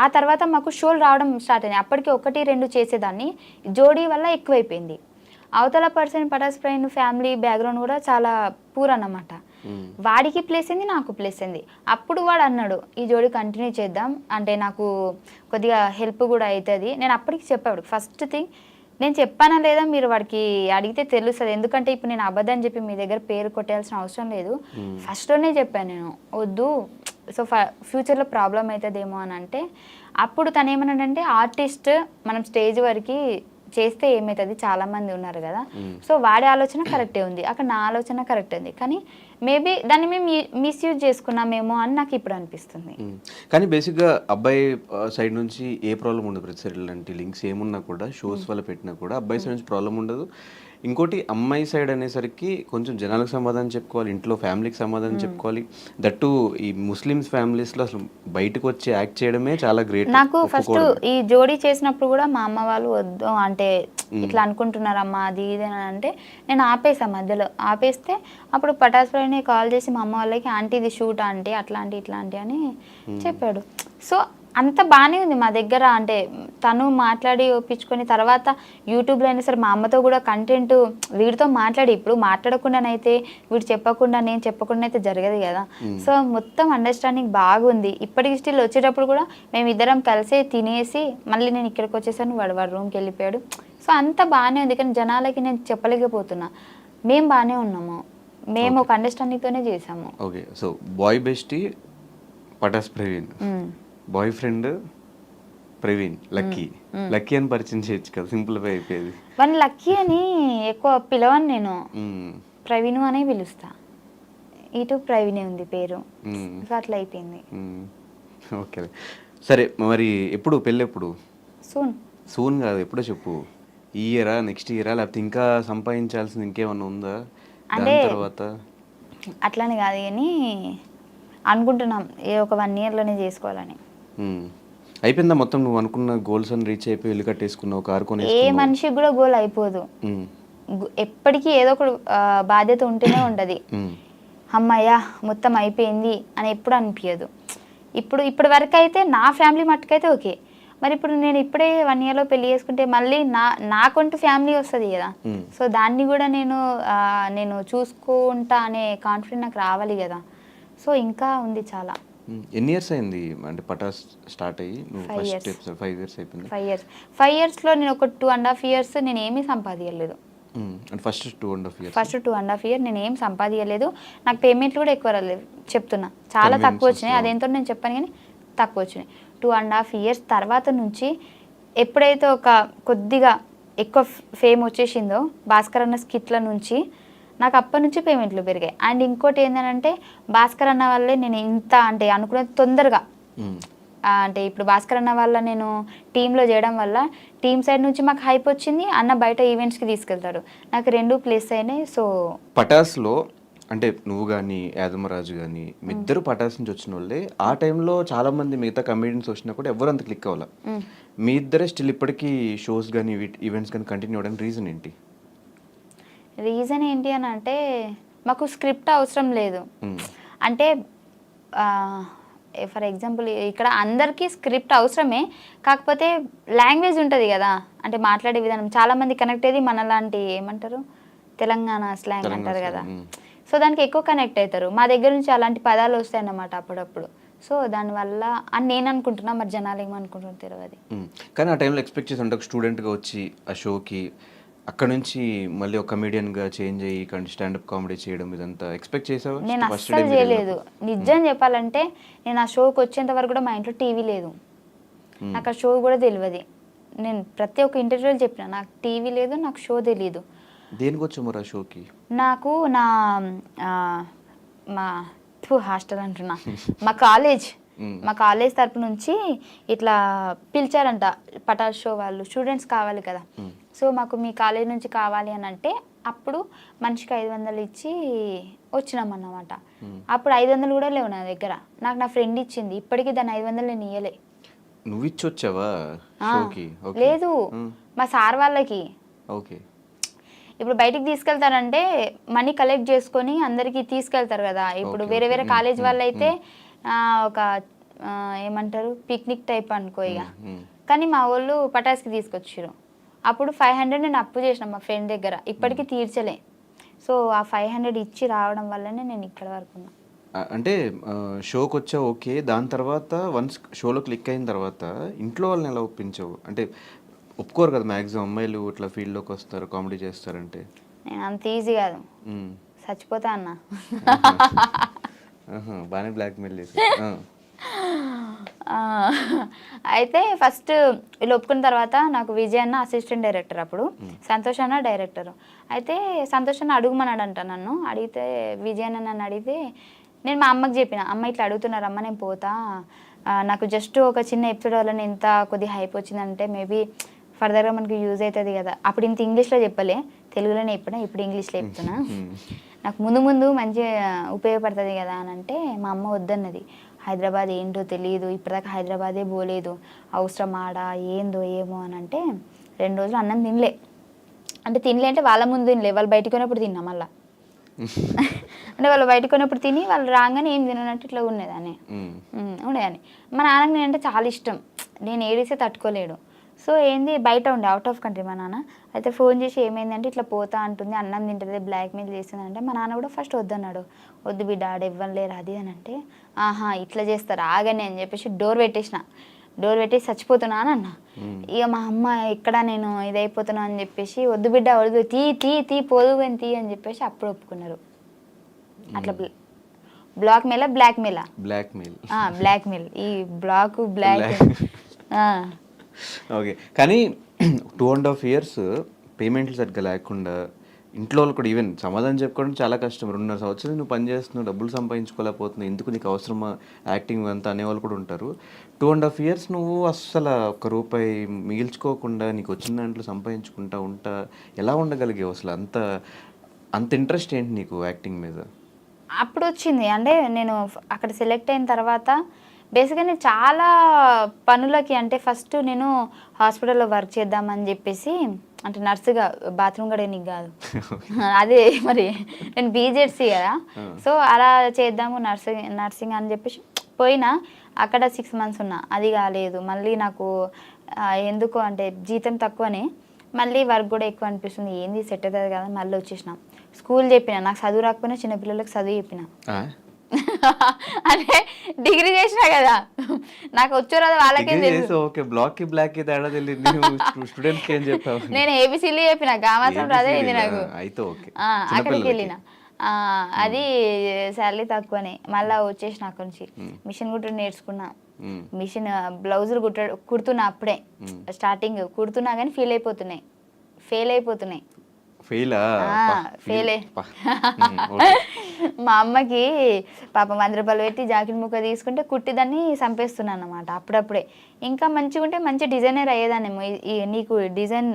ఆ తర్వాత మాకు షోలు రావడం స్టార్ట్ అయినాయి. అప్పటికి 1-2 చేసేదాన్ని, జోడీ వల్ల ఎక్కువైపోయింది. అవతల person Pataas friend family background కూడా చాలా పూర్ అన్నమాట. వాడికి ప్లేస్ అయింది, నాకు ప్లేస్ అయింది. అప్పుడు వాడు అన్నాడు ఈ జోడీ కంటిన్యూ చేద్దాం, అంటే నాకు కొద్దిగా హెల్ప్ కూడా అవుతుంది. నేను అప్పటికి చెప్పాడు ఫస్ట్ థింగ్, నేను చెప్పానా లేదా మీరు వాడికి అడిగితే తెలుస్తుంది. ఎందుకంటే ఇప్పుడు నేను అబద్ధం చెప్పి మీ దగ్గర పేరు కొట్టేయాల్సిన అవసరం లేదు. ఫస్ట్లోనే చెప్పాను నేను వద్దు, సో ఫ్యూచర్లో ప్రాబ్లం అవుతుందేమో అని. అంటే అప్పుడు తను ఏమన్నాడంటే ఆర్టిస్ట్ మనం స్టేజ్ వరకు చేస్తే ఏమవుతుంది, చాలామంది ఉన్నారు కదా. సో వాడి ఆలోచన కరెక్టే ఉంది, అక్కడ నా ఆలోచన కరెక్ట్ ఉంది. కానీ మేబీ దాన్ని మేము మిస్యూజ్ చేసుకున్నామేమో అని నాకు ఇప్పుడు అనిపిస్తుంది. కానీ బేసిక్గా అబ్బాయి సైడ్ నుంచి ఏ ప్రాబ్లం ఉండదు. ప్రతి లాంటి లింక్స్ ఏమున్నా కూడా షోస్ వల్ల పెట్టినా కూడా అబ్బాయి సైడ్ నుంచి ప్రాబ్లం ఉండదు. ఇంకోటి అమ్మాయి సైడ్ అనేసరికి కొంచెం జనాలకు సమాధానం చెప్పుకోవాలి, ఇంట్లో ఫ్యామిలీకి సమాధానం చెప్పుకోవాలి. దట్టు ఈ ముస్లిమ్స్ ఫ్యామిలీస్లో అసలు బయటకు వచ్చి యాక్ట్ చేయడమే చాలా గ్రేట్. నాకు ఫస్ట్ ఈ జోడీ చేసినప్పుడు కూడా మా అమ్మ వాళ్ళు వద్దు అంటే ఇట్లా అనుకుంటున్నారమ్మా అది ఇది అని అంటే నేను ఆపేసా. మధ్యలో ఆపేస్తే అప్పుడు పటాస్ ఫ్రెండ్ని కాల్ చేసి మా అమ్మ వాళ్ళకి ఆంటీ ఇది షూట్ ఆంటీ అట్లాంటి ఇట్లాంటి అని చెప్పాడు. సో అంత బాగానే ఉంది మా దగ్గర. అంటే తను మాట్లాడి ఒప్పించుకొని తర్వాత యూట్యూబ్లో అయినా సరే మా అమ్మతో కూడా కంటెంట్ వీడితో మాట్లాడి, ఇప్పుడు మాట్లాడకుండానైతే వీడు చెప్పకుండా నేను చెప్పకుండా అయితే జరగదు కదా. సో మొత్తం అండర్స్టాండింగ్ బాగుంది. ఇప్పటికి స్టిల్ వచ్చేటప్పుడు కూడా మేము ఇద్దరం కలిసి తినేసి మళ్ళీ నేను ఇక్కడికి వచ్చేసాను, వాడు రూమ్కి వెళ్ళిపోయాడు. సో అంత బాగానే ఉంది. కానీ జనాలకి నేను చెప్పలేకపోతున్నా మేము బాగానే ఉన్నాము, మేము ఒక అండర్స్టాండింగ్తోనే చేసాము. Okay, so boy bestie Pataas Praveen, boy friend Praveen lucky అని పరిచయం చేయొచ్చు కదా, సింప్లిఫై అయిపోయేది. వన్ లక్కీ అని ఎక్కువ పిలవను నేను, ప్రవీణ్ అనే పిలుస్తా. ఇటు ప్రవీణే ఉంది పేరు, అట్లా అయిపోయింది. ఓకే సరే, మరి ఎప్పుడు పెళ్ళి ఎప్పుడు? సూన్ కాదు, ఎప్పుడో చెప్పు. ఈ ఇయరా, నెక్స్ట్ ఇయరా, లేకపోతే ఇంకా సంపాదించాల్సింది ఇంకేమన్నా ఉందా అంటే తర్వాత? అట్లని కాదు కానీ అనుకుంటున్నాం ఒక 1 yearలోనే చేసుకోవాలని. అయిపోయిందా మొత్తం? నువ్వు అనుకున్న గోల్స్ అని రీచ్ అయిపోయి ఇల్లు కట్టేసుకున్నావు, కారు కొని? ఏ మనిషికి కూడా గోల్ అయిపోదు, ఎప్పటికీ ఏదో ఒక బాధ్యత ఉంటూనే ఉంటుంది. అమ్మయ్య మొత్తం అయిపోయింది అని ఎప్పుడు అనిపించదు. ఇప్పటి వరకు అయితే నా ఫ్యామిలీ మట్టుకైతే ఓకే. మరి ఇప్పుడు నేను ఇప్పుడే 1 yearలో పెళ్లి చేసుకుంటే మళ్ళీ నాకంటూ ఫ్యామిలీ వస్తుంది కదా. సో దాన్ని కూడా నేను చూసుకుంటా అనే కాన్ఫిడెంట్ నాకు రావాలి కదా. సో ఇంకా ఉంది చాలా. ఎన్ని ఇయర్స్ అయింది అంటే పటాస్ స్టార్ట్ అయ్యి? 5 years. 5 years అయిపోయింది. 5 yearsలో నేను ఒక 2.5 years నేను ఏమీ సంపాదించలేదు. First 2.5 years. ఫస్ట్ 2.5 years నేను ఏం సంపాదించలేదు. నాకు పేమెంట్లు కూడా ఎక్కువ రాలేదు, చెప్తున్నా చాలా తక్కువ వచ్చినాయి. అదేంతో నేను చెప్పాను కానీ తక్కువ వచ్చినాయి. 2.5 years తర్వాత నుంచి ఎప్పుడైతే ఒక కొద్దిగా ఎక్కువ ఫేమ్ వచ్చేసిందో భాస్కర్ అన్న స్కిట్ల నుంచి నాకు అప్పటి నుంచి పేమెంట్లు పెరిగాయి. అండ్ ఇంకోటి ఏంటంటే భాస్కర్ అన్న వల్లే నేను ఇంత అంటే అనుకునేది తొందరగా అంటే ఇప్పుడు భాస్కర్ అన్న వల్ల నేను టీంలో చేయడం వల్ల టీం సైడ్ నుంచి మాకు హైప్ వచ్చింది, అన్న బయట ఈవెంట్స్కి తీసుకెళ్తాడు, నాకు రెండు ప్లేస్ అయినాయి. సో పటాస్లో అంటే నువ్వు కానీ యాదమరాజు కానీ మీ ఇద్దరు పటాస్ నుంచి వచ్చిన వాళ్ళే. ఆ టైంలో చాలా మంది మిగతా కమెడియన్స్ వచ్చినా కూడా ఎవరు అంత క్లిక్ అవ్వాలి. మీ ఇద్దరే స్టిల్ ఇప్పటికీ షోస్ కానీ ఈవెంట్స్ కానీ కంటిన్యూ అవ్వడానికి రీజన్ ఏంటి? రీజన్ ఏంటి అని అంటే మాకు స్క్రిప్ట్ అవసరం లేదు. అంటే ఫర్ ఎగ్జాంపుల్ ఇక్కడ అందరికీ స్క్రిప్ట్ అవసరమే, కాకపోతే లాంగ్వేజ్ ఉంటుంది కదా, అంటే మాట్లాడే విధానం చాలామంది కనెక్ట్ అయ్యేది మనలాంటి ఏమంటారు తెలంగాణ స్లాంగ్ అంటారు కదా, సో దానికి ఎక్కువ కనెక్ట్ అవుతారు. మా దగ్గర నుంచి అలాంటి పదాలు వస్తాయి అన్నమాట అప్పుడప్పుడు. సో దానివల్ల అని నేను అనుకుంటున్నా, మరి జనాలు ఏమనుకుంటున్నారు తెలియదు. కానీ ఆ టైంలో ఎక్స్పెక్ట్ చేసి అంటే ఒక స్టూడెంట్గా వచ్చి ఆ షోకి అక్కడ నుంచి మళ్ళీ ఒక కమెడియన్గా చేంజ్ అయ్యి స్టాండప్ కామెడీ చేయడం ఇదంతా ఎక్స్పెక్ట్ చేసావా? నేను అస్సలు చేయలేదు. నిజం చెప్పాలంటే నేను ఆ షోకి వచ్చేంత వరకు కూడా మా ఇంట్లో టీవీ లేదు, నాకు ఆ షో కూడా తెలియదు. నేను ప్రతి ఒక్క ఇంటర్వ్యూలో చెప్పిన నాకు టీవీ లేదు, నాకు షో తెలియదు. దేనికి వచ్చాము ఆ షోకి? నాకు నా మా హాస్టల్ అంటున్నా మా కాలేజ్ తరపు నుంచి ఇట్లా పిలిచారంట, పటాస్ షో వాళ్ళు స్టూడెంట్స్ కావాలి కదా, సో మాకు మీ కాలేజ్ నుంచి కావాలి అని అంటే అప్పుడు మనిషికి 500 ఇచ్చి వచ్చినామన్నమాట. అప్పుడు 500 కూడా లేవు నా దగ్గర, నాకు నా ఫ్రెండ్ ఇచ్చింది, ఇప్పటికీ దాన్ని 500 నేను ఇయ్యలే. నువ్వు ఇచ్చి వచ్చావా? లేదు, మా సార్ వాళ్ళకి. ఓకే. ఇప్పుడు బయటికి తీసుకెళ్తారంటే మనీ కలెక్ట్ చేసుకొని అందరికి తీసుకెళ్తారు కదా. ఇప్పుడు వేరే వేరే కాలేజ్ వాళ్ళు అయితే ఒక ఏమంటారు పిక్నిక్ టైప్ అనుకో ఇక. కానీ మా వాళ్ళు పటాస్కి తీసుకొచ్చారు. అప్పుడు 500 నేను అప్పు చేసిన మా ఫ్రెండ్ దగ్గర, ఇప్పటికీ తీర్చలే. సో ఆ 500 ఇచ్చి రావడం వల్లనే నేను ఇక్కడ వరకు ఉన్నా. అంటే షోకి వచ్చా ఓకే, దాని తర్వాత వన్స్ షోలో క్లిక్ అయిన తర్వాత ఇంట్లో వాళ్ళని ఎలా ఒప్పించావు? అంటే ఒప్పుకోరు కదా మ్యాక్సిమం అమ్మాయిలు ఇట్లా ఫీల్డ్లోకి వస్తారు కామెడీ చేస్తారంటే. నేను అంత ఈజీ కాదు, చచ్చిపోతా అన్న. బాగానే బ్లాక్మెయిల్ చేసి. అయితే ఫస్ట్ వీళ్ళు ఒప్పుకున్న తర్వాత నాకు విజయ్ అన్న అసిస్టెంట్ డైరెక్టర్, అప్పుడు సంతోష్ అన్న డైరెక్టర్. అయితే సంతోష్ అన్న అడుగుమన్నాడంట నన్ను. అడిగితే విజయ్ అన్న నన్ను అడిగితే నేను మా అమ్మకి చెప్పిన, అమ్మ ఇట్లా అడుగుతున్నారు అమ్మ, నేను పోతా, నాకు జస్ట్ ఒక చిన్న ఎపిసోడ్ వల్ల ఎంత కొద్దిగా హైప్ వచ్చిందంటే మేబీ ఫర్దర్గా మనకి యూజ్ అవుతుంది కదా. అప్పుడు ఇంత ఇంగ్లీష్లో చెప్పలే, తెలుగులోనే చెప్పినా, ఇప్పుడు ఇంగ్లీష్లో చెప్తున్నా, నాకు ముందు ముందు మంచిగా ఉపయోగపడుతుంది కదా అని అంటే మా అమ్మ వద్దన్నది. హైదరాబాద్ ఏంటో తెలియదు, ఇప్పటిదాకా హైదరాబాదే పోలేదు, అవసరం ఆడ ఏందో ఏమో అని అంటే 2 రోజులు అన్నం తినలే. అంటే తినలే అంటే వాళ్ళ ముందు తినలే, వాళ్ళు బయటకు పోయినప్పుడు తిన్నా మళ్ళా. అంటే వాళ్ళు బయటకు పోయినప్పుడు తిని వాళ్ళు రాగానే ఏం తిననట్టు ఇట్లా ఉండేదాన్ని. మా నాన్నకి నేనంటే చాలా ఇష్టం, నేను ఏడిస్తే తట్టుకోలేడు. సో ఏంది బయట ఉండే అవుట్ ఆఫ్ కంట్రీ మా నాన్న. అయితే ఫోన్ చేసి ఏమైందంటే ఇట్లా పోతా అంటుంది, అన్నం తింటుంది, బ్లాక్మెయిల్ చేస్తుంది అంటే మా నాన్న కూడా ఫస్ట్ వద్దన్నాడు. వద్దు బిడ్డ ఆడ ఇవ్వలేరు అది అని అంటే, ఆహా ఇట్లా చేస్తారు ఆగని అని చెప్పేసి డోర్ పెట్టేసి చచ్చిపోతున్నా అని అన్న. ఇక మా అమ్మ ఇక్కడ నేను ఇదైపోతున్నా అని చెప్పేసి వద్దు బిడ్డ వద్దు తీ పోదు అని తీ అని చెప్పేసి అప్పుడు ఒప్పుకున్నారు. అట్లా బ్లాక్మెయిల్ ఈ బ్లాక్. ఓకే. కానీ 2.5 years పేమెంట్లు సరిగ్గా లేకుండా ఇంట్లో వాళ్ళు కూడా ఈవెన్ సమాధానం చెప్పుకోవడం చాలా కష్టం. 2.5 సంవత్సరాలు నువ్వు పని చేస్తున్నావు, డబ్బులు సంపాదించుకోలేకపోతున్నావు, ఎందుకు నీకు అవసరమా యాక్టింగ్ అంతా అనేవాళ్ళు కూడా ఉంటారు. 2.5 years నువ్వు అస్సలు ₹1 మిగిల్చుకోకుండా నీకు వచ్చిన దాంట్లో సంపాదించుకుంటా ఎలా ఉండగలిగావు అసలు? అంత ఇంట్రెస్ట్ ఏంటి నీకు యాక్టింగ్ మీద? అప్పుడు వచ్చింది అంటే నేను అక్కడ సెలెక్ట్ అయిన తర్వాత బేసిక్గా నేను చాలా పనులకి, అంటే ఫస్ట్ నేను హాస్పిటల్లో వర్క్ చేద్దామని చెప్పేసి, అంటే నర్సుగా, బాత్రూమ్ కడగనీకి కాదు, అదే మరి నేను బీజెడ్సీ కదా, సో అలా చేద్దాము నర్సింగ్ అని చెప్పేసి పోయినా. అక్కడ 6 months ఉన్నా, అది కాలేదు. మళ్ళీ నాకు ఎందుకు అంటే జీతం తక్కువనే, మళ్ళీ వర్క్ కూడా ఎక్కువ అనిపిస్తుంది, ఏంది సెట్ అవుతుంది కదా, మళ్ళీ వచ్చేసిన. స్కూల్ చెప్పిన, నాకు చదువు రాకపోయినా చిన్నపిల్లలకు చదువు చెప్పిన. అంటే డిగ్రీ చేసినా కదా, నాకు వచ్చో రాదు వాళ్ళకేం తెలుసు. నేను ఏబిసిలు చెప్పిన, మాత్రం రాదే ఇది నాకు. అక్కడికి వెళ్ళిన, అది శాలరీ తక్కువనే. మళ్ళీ వచ్చేసిన అక్కడి నుంచి. మిషన్ కుట్టడం నేర్చుకున్నా, మిషన్ బ్లౌజులు కుడుతున్నా. అప్పుడే స్టార్టింగ్ కుడుతున్నా కానీ ఫెయిల్ అయిపోతున్నాయి. ఫెయిలా? ఫెయిలే. మా అమ్మకి పాపం 100 రూపాయలు పెట్టి జాకెట్ ముక్క తీసుకుంటే కుట్టిదాన్ని చంపేస్తున్నాను అనమాట అప్పుడప్పుడే. ఇంకా మంచిగా ఉంటే మంచి డిజైనర్ అయ్యేదాన్నేమో, నీకు డిజైన్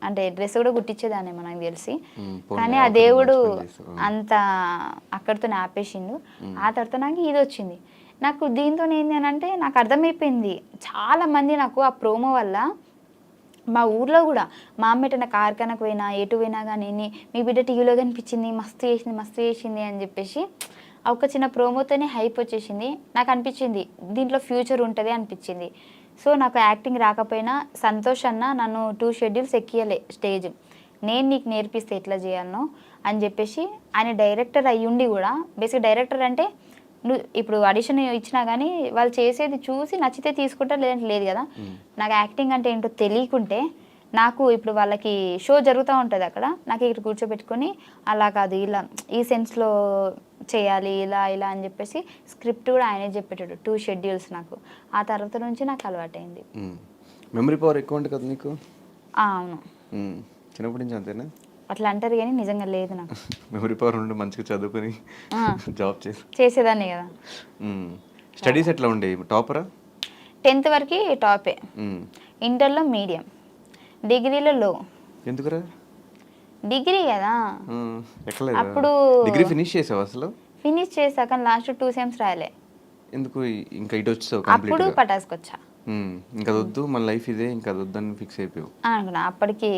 అంటే డ్రెస్ కూడా కుట్టించేదాన్నేమో నాకు తెలిసి. కానీ ఆ దేవుడు అంత అక్కడితో ఆపేసిండు. ఆ తర్వాత నాకు ఇది వచ్చింది. నాకు దీంతో ఏంటి అని అంటే నాకు అర్థమైపోయింది, చాలా మంది నాకు ఆ ప్రోమో వల్ల మా ఊర్లో కూడా మా అమ్మ ఎటన్నా కార్ఖానకు పోయినా ఎటు పోయినా కానీ మీ బిడ్డ టీవీలో కనిపించింది, మస్తు చేసింది అని చెప్పేసి ఆ ఒక చిన్న ప్రోమోతోనే హైప్ వచ్చేసింది. నాకు అనిపించింది దీంట్లో ఫ్యూచర్ ఉంటుంది అనిపించింది. సో నాకు యాక్టింగ్ రాకపోయినా సంతోష్ అన్న నన్ను 2 షెడ్యూల్స్ ఎక్కియలే స్టేజ్, నేను నీకు నేర్పిస్తే ఎట్లా చేయాలనో అని చెప్పేసి. ఆయన డైరెక్టర్ అయ్యుండి కూడా, బేసిక్ డైరెక్టర్ అంటే నువ్వు ఇప్పుడు ఆడిషన్ ఇచ్చినా కానీ వాళ్ళు చేసేది చూసి నచ్చితే తీసుకుంటారు, లేదంటే లేదు కదా. నాకు యాక్టింగ్ అంటే ఏంటో తెలియకుంటే, నాకు ఇప్పుడు వాళ్ళకి షో జరుగుతూ ఉంటుంది అక్కడ, నాకు ఇక్కడ కూర్చోబెట్టుకొని అలా కాదు ఇలా ఈ సెన్స్లో చేయాలి ఇలా ఇలా అని చెప్పేసి స్క్రిప్ట్ కూడా ఆయనే చెప్పేటాడు 2 షెడ్యూల్స్ నాకు. ఆ తర్వాత నుంచి నాకు అలవాటైంది. మెమరీ పవర్ ఎక్కువ ఉంటుంది కదా నీకు? అవును, చిన్నప్పటి నుంచి అంతేనా? అట్లా అంటారు కానీ నిజంగా లేదు నాకు. మెమరీ పవర్ ఉండి మంచిగా చదువుకొని జాబ్ చేసేదాన్ని కదా. స్టడీస్ ఎట్లా ఉండేవి? టాపరా? 10th వరకు టాపే, ఇంటర్లో మీడియం, డిగ్రీలో లో. ఎందుకురా? డిగ్రీ కదా అప్పుడు. డిగ్రీ ఫినిష్ చేసావు అసలు? ఫినిష్ చేసా కానీ లాస్ట్ 2 సెమ్స్ రాయలే. ఎందుకు ఇంకా ఇటు వచ్చావు? అప్పుడు పటాస్కి వచ్చా. ఇంకా వద్దు మన లైఫ్ ఇదే, ఇంకా వద్దని ఫిక్స్ అయిపోయావు అనుకున్నా. అప్పటికి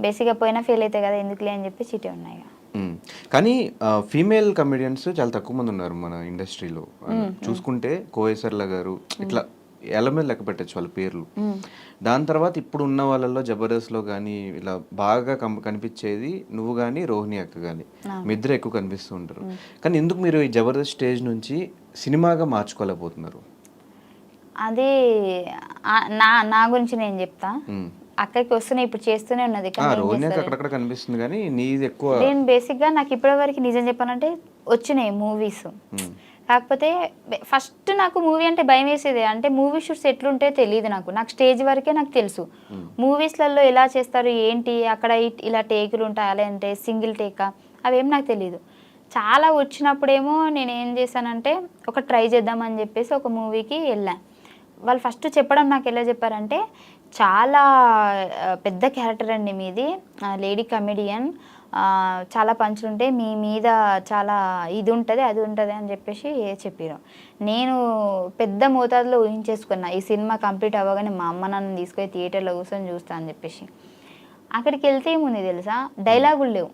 బేసిక్గా పోయినా ఫెయిల్ అవుతాయి కదా ఎందుకులే అని చెప్పి చిటి ఉన్నాయి. కానీ ఫీమేల్ కమెడియన్స్ చాలా తక్కువ మంది ఉన్నారు మన ఇండస్ట్రీలో. చూసుకుంటే కోయేసర్ల గారు ఇట్లా ఎలా మీద లెక్క పెట్టచ్చు వాళ్ళ పేర్లు. దాని తర్వాత ఇప్పుడు ఉన్న వాళ్ళలో జబర్దస్త్లో కానీ ఇలా బాగా కనిపించేది నువ్వు కానీ రోహిణి అక్క కానీ, మీ ఇద్దరు ఎక్కువ కనిపిస్తూ ఉంటారు. కానీ ఎందుకు మీరు ఈ జబర్దస్త్ స్టేజ్ నుంచి సినిమాగా మార్చుకోలేకపోతున్నారు? అదే నా గురించి నేను చెప్తా. అక్కడికి వస్తూనే ఇప్పుడు చేస్తూనే ఉన్నది. అక్కడక్కడ కనిపిస్తుంది కానీ నీది ఎక్కువ. నేను బేసిక్గా నాకు ఇప్పటివరకు నిజం చెప్పానంటే వచ్చినాయి మూవీస్, కాకపోతే ఫస్ట్ నాకు మూవీ అంటే భయం వేసేది. అంటే మూవీ షూట్స్ ఎట్లుంటే తెలియదు నాకు స్టేజ్ వరకే నాకు తెలుసు. మూవీస్లలో ఎలా చేస్తారు ఏంటి, అక్కడ ఇలా టేకులు ఉంటాయి అలాంటి సింగిల్ టేకా అవేం నాకు తెలియదు. చాలా వచ్చినప్పుడేమో నేను ఏం చేశానంటే ఒక ట్రై చేద్దామని చెప్పేసి ఒక మూవీకి వెళ్ళాను. వాళ్ళు ఫస్ట్ చెప్పడం నాకు ఎలా చెప్పారంటే, చాలా పెద్ద క్యారెక్టర్ అండి మీది, లేడీ కమెడియన్, చాలా పంచులు ఉంటాయి మీ మీద, చాలా ఇది ఉంటుంది అది ఉంటుంది అని చెప్పేసి చెప్పారు. నేను పెద్ద మోతాదులో ఊహించేసుకున్నా ఈ సినిమా కంప్లీట్ అవ్వగానే మా అమ్మ నన్ను తీసుకొని థియేటర్లో కూర్చొని చూస్తా అని చెప్పేసి. అక్కడికి వెళ్తే ఏముంది తెలుసా, డైలాగులు లేవు.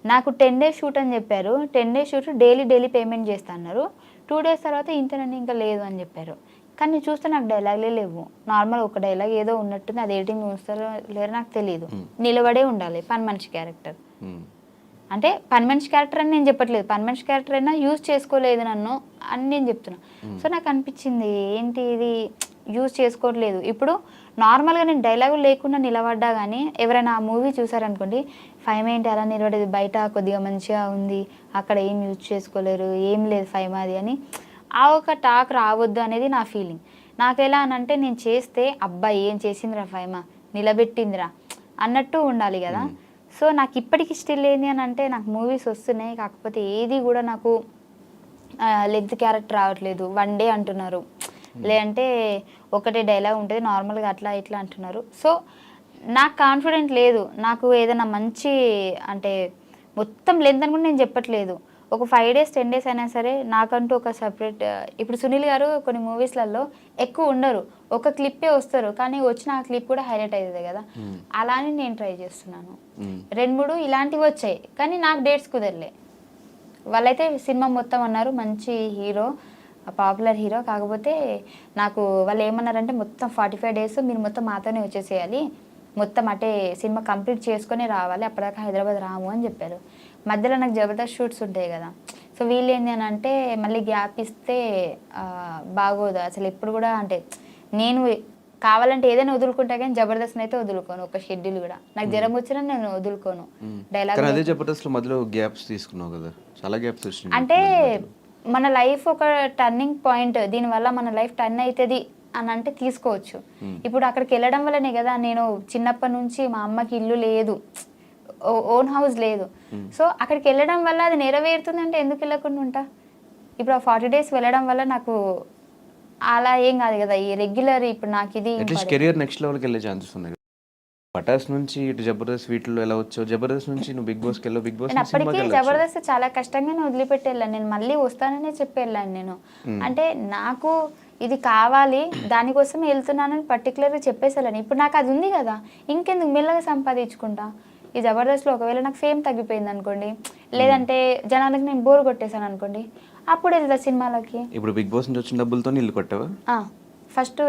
నాకు 10 days షూట్ అని చెప్పారు. 10 days షూట్ డైలీ పేమెంట్ చేస్తా అన్నారు. 2 days తర్వాత ఇంతనండి ఇంకా లేదు అని చెప్పారు. కానీ చూస్తే నాకు డైలాగులే లేవు. నార్మల్ ఒక డైలాగ్ ఏదో ఉన్నట్టుంది, అది ఎడిటింగ్ చూస్తారో లేదో నాకు తెలియదు. నిలబడే ఉండాలి పని మనిషి క్యారెక్టర్. అంటే పని మనిషి క్యారెక్టర్ అని నేను చెప్పట్లేదు, పని మనిషి క్యారెక్టర్ అయినా యూజ్ చేసుకోలేదు నన్ను అని నేను చెప్తున్నా. సో నాకు అనిపించింది ఏంటి ఇది యూజ్ చేసుకోవట్లేదు. ఇప్పుడు నార్మల్గా నేను డైలాగులు లేకుండా నిలబడ్డా కానీ ఎవరైనా ఆ మూవీ చూసారనుకోండి, 5 ఏంటి అలా నిలబడేది, బయట కొద్దిగా మంచిగా ఉంది, అక్కడ ఏం యూజ్ చేసుకోలేరు, ఏం లేదు 5 అది అని ఆ ఒక టాక్ రావద్దు అనేది నా ఫీలింగ్. నాకు ఎలా అనంటే నేను చేస్తే అబ్బాయి ఏం చేసిందిరా ఫైమా, నిలబెట్టిందిరా అన్నట్టు ఉండాలి కదా. సో నాకు ఇప్పటికి స్టిల్ ఏంది అని అంటే నాకు మూవీస్ వస్తున్నాయి, కాకపోతే ఏది కూడా నాకు లెంత్ క్యారెక్టర్ రావట్లేదు. 1 day అంటున్నారు, లేదంటే ఒకటే డైలాగ్ ఉంటుంది నార్మల్గా అట్లా ఇట్లా అంటున్నారు. సో నాకు కాన్ఫిడెంట్ లేదు. నాకు ఏదైనా మంచి అంటే మొత్తం లెంత్ అని కూడా నేను చెప్పట్లేదు, ఒక 5 days 10 days అయినా సరే నాకంటూ ఒక సపరేట్. ఇప్పుడు సునీల్ గారు కొన్ని మూవీస్లలో ఎక్కువ ఉండరు, ఒక క్లిప్పే వస్తారు, కానీ వచ్చిన ఆ క్లిప్ కూడా హైలైట్ అవుతుంది కదా. అలానే నేను ట్రై చేస్తున్నాను. 2-3 ఇలాంటివి వచ్చాయి కానీ నాకు డేట్స్ కుదరలే. వాళ్ళైతే సినిమా మొత్తం అన్నారు మంచి హీరో, పాపులర్ హీరో, కాకపోతే నాకు వాళ్ళు ఏమన్నారంటే మొత్తం 45 days మీరు మొత్తం మాతోనే వచ్చేసేయాలి, మొత్తం అటే సినిమా కంప్లీట్ చేసుకొని రావాలి, అప్పటిదాకా హైదరాబాద్ రాము అని చెప్పారు. మధ్యలో నాకు జబర్దస్త్ షూట్స్ ఉంటాయి కదా. సో వీళ్ళు ఏంటి అని అంటే మళ్ళీ గ్యాప్ ఇస్తే బాగోదు అసలు. ఎప్పుడు కూడా అంటే నేను కావాలంటే ఏదైనా వదులుకుంటా కానీ జబర్దస్త్ అయితే వదులుకోను, ఒక షెడ్యూల్ కూడా. నాకు జ్వరం వచ్చినా నేను వదులుకోను. డైలాగ్ అదే జబర్దస్త్ లో మధ్యలో గ్యాప్స్ తీసుకున్నావు కదా, చాలా గ్యాప్స్ వచ్చినాయి. అంటే మన లైఫ్ ఒక టర్నింగ్ పాయింట్, దీనివల్ల మన లైఫ్ టర్న్ అవుతుంది అని అంటే తీసుకోవచ్చు. ఇప్పుడు అక్కడికి వెళ్ళడం వల్లనే కదా నేను చిన్నప్పటి నుంచి మా అమ్మకి ఇల్లు లేదు, ఓన్ హౌస్ లేదు. సో అక్కడికి వెళ్ళడం వల్ల అది నెరవేరుతుంది అంటే ఎందుకు వెళ్ళకుండా ఉంటా? ఇప్పుడు ఆ 40 days వెళ్ళడం వల్ల నాకు అలా ఏం కాదు కదా, ఈ రెగ్యులర్ ఇప్పుడు నాకు ఇది అట్లీస్ట్ కెరియర్ నెక్స్ట్ లెవెల్కి వెళ్ళే ఛాన్సెస్ ఉన్నాయి. పటాస్ నుంచి ఇటు జబర్దస్త్ వీటిలో ఎలా వచ్చావు, జబర్దస్త్ నుంచి నువ్వు బిగ్ బాస్కి వెళ్ళావు, బిగ్ బాస్ నేను అప్పటికి జబర్దస్త్ చాలా కష్టంగానే వదిలిపెట్టి వెళ్ళాను. నేను మళ్ళీ వస్తాననే చెప్పి వెళ్ళాను నేను. అంటే నాకు ఇది కావాలి దానికోసం వెళ్తున్నానని పర్టికులర్గా చెప్పేసి వెళ్ళాను. ఇప్పుడు నాకు అది ఉంది కదా, ఇంకెందుకు మెల్లగా సంపాదించుకుంటా. ఈ జబర్దస్త్లో ఒకవేళ నాకు ఫేమ్ తగ్గిపోయింది అనుకోండి, లేదంటే జనానికి నేను బోర్ కొట్టేశాను అనుకోండి, అప్పుడు వెళ్తా సినిమాలకి. ఇప్పుడు బిగ్ బాస్ నుంచి వచ్చిన డబ్బులతో ఇల్లు కొట్టావా? ఫస్ట్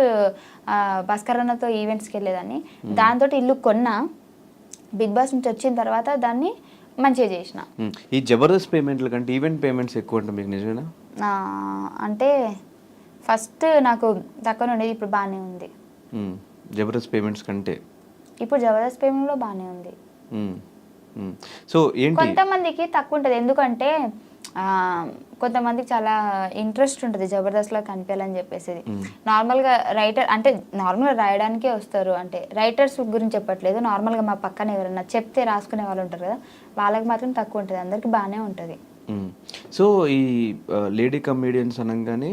భాస్కర్ అన్నతో ఈవెంట్స్కి వెళ్ళేదాన్ని, దాంతో ఇల్లు కొన్నా. బిగ్ బాస్ నుంచి వచ్చిన తర్వాత దాన్ని మంచిగా చేసిన. ఈ జబర్దస్త్ పేమెంట్ల కంటే ఈవెంట్ పేమెంట్స్ ఎక్కువ అంటే మీకు నిజమేనా? అంటే ఫస్ట్ నాకు తక్కువ ఉండేది, ఇప్పుడు బాగానే ఉంది. జబర్దస్త్ పేమెంట్స్ కంటే ఇప్పుడు జబర్దస్త్ పేమెంట్లో బాగానే ఉంది. సో ఏంటి కొంతమందికి తక్కువ ఉంటుంది, ఎందుకంటే కొంతమందికి చాలా ఇంట్రెస్ట్ ఉంటుంది జబర్దస్త్లో కనిపించాలని చెప్పేసి. నార్మల్గా రైటర్ అంటే నార్మల్గా రాయడానికే వస్తారు, అంటే రైటర్స్ గురించి చెప్పట్లేదు, నార్మల్గా మా పక్కన ఎవరైనా చెప్తే రాసుకునే వాళ్ళు ఉంటారు కదా, వాళ్ళకి మాత్రం తక్కువ ఉంటుంది, అందరికి బాగానే ఉంటుంది. సో ఈ లేడీ కమేడియన్స్ అనగానే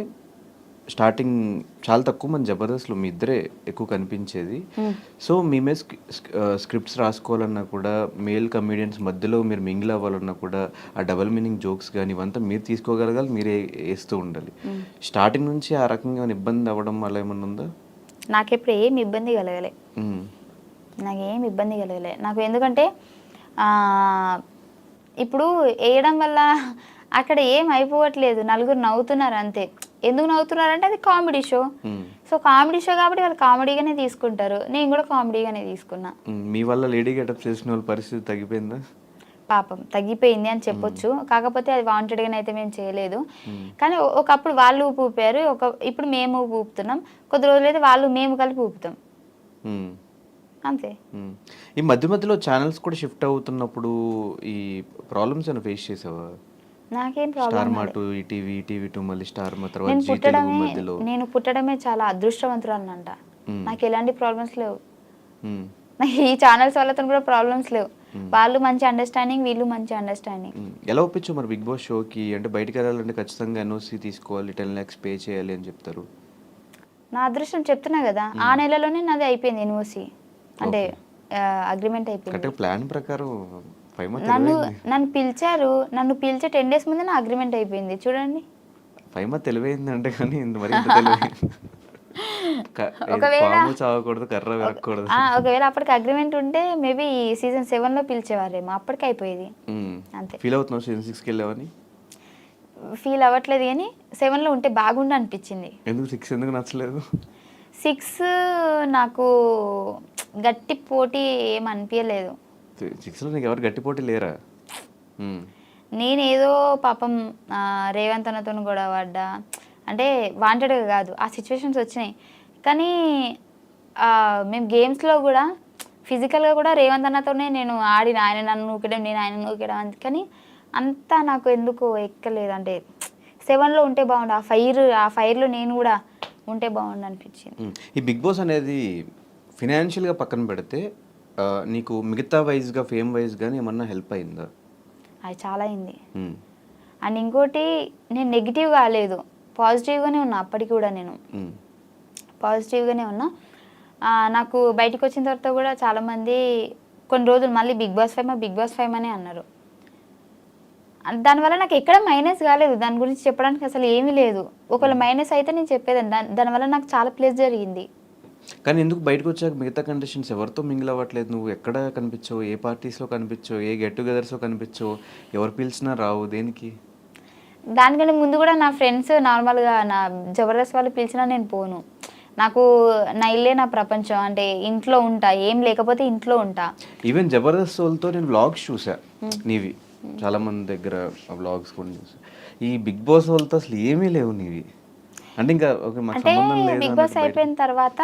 స్టార్టింగ్ చాలా తక్కువ మంది జబర్దస్త్లో మీ ఇద్దరే ఎక్కువ కనిపించేది. సో మేమే స్క్రిప్ట్స్ రాసుకోవాలన్నా కూడా, మేల్ కమేడియన్స్ మధ్యలో మీరు మింగిల్ అవ్వాలన్నా కూడా, ఆ డబల్ మీనింగ్ జోక్స్ కానీ ఇవంతా మీరు తీసుకోగలగాలి, మీరే వేస్తూ ఉండాలి. స్టార్టింగ్ నుంచి ఆ రకంగా ఇబ్బంది అవ్వడం అలా ఏమన్నా ఉందా? నాకెప్పుడు ఏమి ఇబ్బంది కలగలే, నాకేం ఇబ్బంది కలగలే. నాకు ఎందుకంటే ఇప్పుడు వేయడం వల్ల అక్కడ ఏం అయిపోవట్లేదు, నలుగురు నవ్వుతున్నారు అంతే. ఎందుకు నవ్వుతున్నారంటే అది comedy show. So comedy show కాబట్టి వాళ్ళు కామెడీగానే తీసుకుంటారు, నేను కూడా కామెడీగానే తీసుకున్నా. మీ వల్ల లేడీ గెటప్ చేసిన వాళ్ళ పరిస్థితి తగ్గిపోయిందా? పాపం తగ్గిపోయింది అని చెప్పొచ్చు, కాకపోతే అది వాంటెడ్గానే అయితే మేము చేయలేదు. కానీ ఒకప్పుడు వాళ్ళు ఊపారు, ఇప్పుడు మేము ఊపుతున్నాం, కొద్ది రోజులైతే వాళ్ళు మేము కలిపి ఊపుతాం అంతే. ఈ మధ్య మధ్యలో ఛానల్స్ కూడా షిఫ్ట్ అవుతున్నప్పుడు ఈ ప్రాబ్లమ్స్ ఏమైనా ఫేస్ చేసావా? నాకేం ప్రాబ్లం, నేను పుట్టడమే చాలా అదృష్టవంతురాలనంట. నాకు ఎలాంటి ప్రాబ్లమ్స్ లేవు, నాకు ఈ ఛానల్స్ వాళ్ళతో కూడా ప్రాబ్లమ్స్ లేవు. వాళ్ళు మంచి అండర్స్టాండింగ్, వీళ్ళు మంచి అండర్స్టాండింగ్. ఎలా ఒప్పించు మరి బిగ్ బాస్ షోకి? అంటే బయటకు వెళ్ళాలంటే ఖచ్చితంగా NOC తీసుకోవాలి, 10 lakhs పే చేయాలి అని చెప్తారు. నా అదృష్టం చెప్తున్నా కదా, ఆ నెలలోనే నాది అయిపోయింది NOC, అంటే అగ్రిమెంట్ అయిపోయింది. ప్లాన్ ప్రకారం నన్ను పిలిచారు, నన్ను పిలిచే 10 days ముందే నా అగ్రిమెంట్ అయిపోయింది. చూడండి ఫైమా తెలివైంది అంటే, కానీ ఒకవేళ అప్పటికి అగ్రిమెంట్ ఉంటే మేబీ season 7లో పిలిచేవారేమో, అప్పటికి అయిపోయేది అంతే. ఫీల్ అవుతున్నావు సీజన్ 6కి వెళ్ళావని? ఫీల్ అవ్వట్లేదు, కానీ 7లో ఉంటే బాగుండు అనిపించింది. ఎందుకు 6 ఎందుకు నచ్చలేదు? 6 నాకు గట్టి పోటీ ఏం అనిపించలేదు. 6లో నీకు ఎవరు గట్టి పోటీ లేరా? నేనేదో పాపం రేవంత్ అన్నతో గొడవ పడ్డా, అంటే వాంటెడ్గా కాదు, ఆ సిచ్యువేషన్స్ వచ్చినాయి. కానీ మేము గేమ్స్లో కూడా ఫిజికల్గా కూడా రేవంత్ అన్నతోనే నేను ఆడిన, ఆయన నన్ను నూకడం, నేను ఆయన నూకడం, కానీ అంతా నాకు ఎందుకు ఎక్కలేదు. అంటే 7లో ఉంటే బాగుండు, ఆ ఫైర్లో నేను కూడా ఉంటే బాగుండు అనిపించింది. ఈ బిగ్ బాస్ అనేది ఫినాన్షియల్గా పక్కన పెడితే నీకు మిగతా వైజ్గా, ఫేమ్ వైజ్ కానీ ఏమన్నా హెల్ప్ అయిందా? అది చాలా అయింది. అండ్ ఇంకోటి, నేను నెగిటివ్ కాలేదు, పాజిటివ్గానే ఉన్నా. అప్పటికి కూడా నేను పాజిటివ్గానే ఉన్నా. నాకు బయటకు వచ్చిన తర్వాత కూడా చాలామంది కొన్ని రోజులు మళ్ళీ బిగ్ బాస్ ఫైమ్ అనే అన్నారు. దానివల్ల నాకు ఎక్కడ మైనస్ కాలేదు, దాని గురించి చెప్పడానికి అసలు ఏమీ లేదు. ఒకవేళ మైనస్ అయితే నేను చెప్పేదాన్ని, దానివల్ల నాకు చాలా ప్లస్ జరిగింది. కానీ ఎందుకు బయటకు వచ్చాక మిగతా కండిషన్స్ ఎవరితో మింగిల్ అవ్వట్లేదు? నువ్వు ఎక్కడ కనిపించావు, ఏ పార్టీస్లో కనిపించావు, ఏ గెట్ టుగెదర్స్లో కనిపించావు, ఎవరు పిలిచినా రావు, దేనికి? దానికంటే ముందు కూడా నా ఫ్రెండ్స్ నార్మల్గా నా జబర్దస్త్ వాళ్ళు పిలిచినా నేను పోను. నాకు నా ఇల్లే నా ప్రపంచం, అంటే ఇంట్లో ఉంటా, ఏం లేకపోతే ఇంట్లో ఉంటా. ఈవెన్ జబర్దస్త్ వాళ్ళతో నేను వ్లాగ్స్ చూసా నీవి, చాలా మంది దగ్గర వ్లాగ్స్ కూడా చూసా. ఈ బిగ్ బాస్ వాళ్ళతో అసలు ఏమీ లేవు నీవి. అంటే ఇంకా బిగ్ బాస్ అయిపోయిన తర్వాత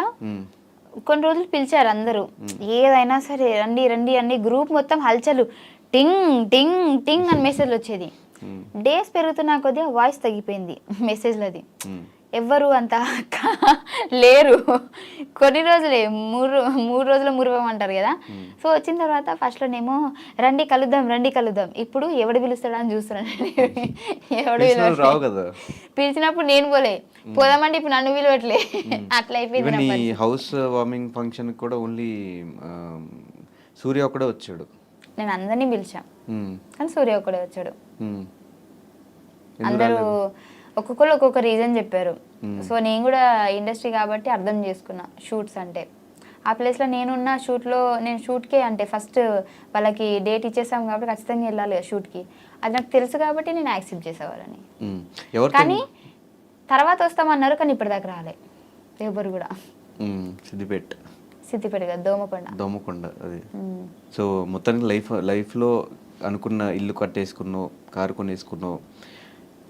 కొన్ని రోజులు పిలిచారు అందరూ, ఏదైనా సరే రండి రండి అన్ని, గ్రూప్ మొత్తం హల్చలు, టింగ్ టింగ్ టింగ్ అని మెసేజ్లు వచ్చేది. డేస్ పెరుగుతున్నా కొద్దిగా వాయిస్ తగ్గిపోయింది మెసేజ్లది. ఎవ్వరు అంత లేరు. కొన్ని రోజులే మూడు రోజులు మురవమంటారు కదా. సో వచ్చిన తర్వాత ఫస్ట్లోనేమో రండి కలుద్దాం. ఇప్పుడు ఎవడు పిలుస్తాడా అని చూస్తున్నాను. ఎవడు రావు కదా, పిలిచినప్పుడు నేను పోదామంటే ఇప్పుడు నన్ను పిలవట్లే. అట్లా అయిపోయింది. హౌస్ వార్మింగ్ ఫంక్షన్ కూడా ఓన్లీ సూర్య ఒక్కడే వచ్చాడు. నేను అందరినీ పిలిచా కానీ సూర్య ఒక్కడే వచ్చాడు. అందరూ ఒక్కొక్కరు ఒక్కొక్క రీజన్ చెప్పారు. సో నేను కూడా ఇండస్ట్రీ కాబట్టి అర్థం చేసుకున్నా షూట్స్ అంటే. ఆ ప్లేస్లో నేనున్న నేను షూట్కే అంటే ఫస్ట్ వాళ్ళకి డేట్ ఇచ్చేసాం కాబట్టి ఖచ్చితంగా వెళ్ళాలి షూట్కి. అది నాకు తెలుసు కాబట్టి నేను యాక్సెప్ట్ చేసేవాళ్ళని. కానీ తర్వాత వస్తామన్నారు కానీ ఇప్పటిదాకా రాలే ఎవరు కూడా. సిద్దిపేట కదా, దోమకొండ అది. సో మొత్తానికి లైఫ్లో అనుకున్న ఇల్లు కట్టేసుకున్నావు, కారు కొనేసుకున్నావు.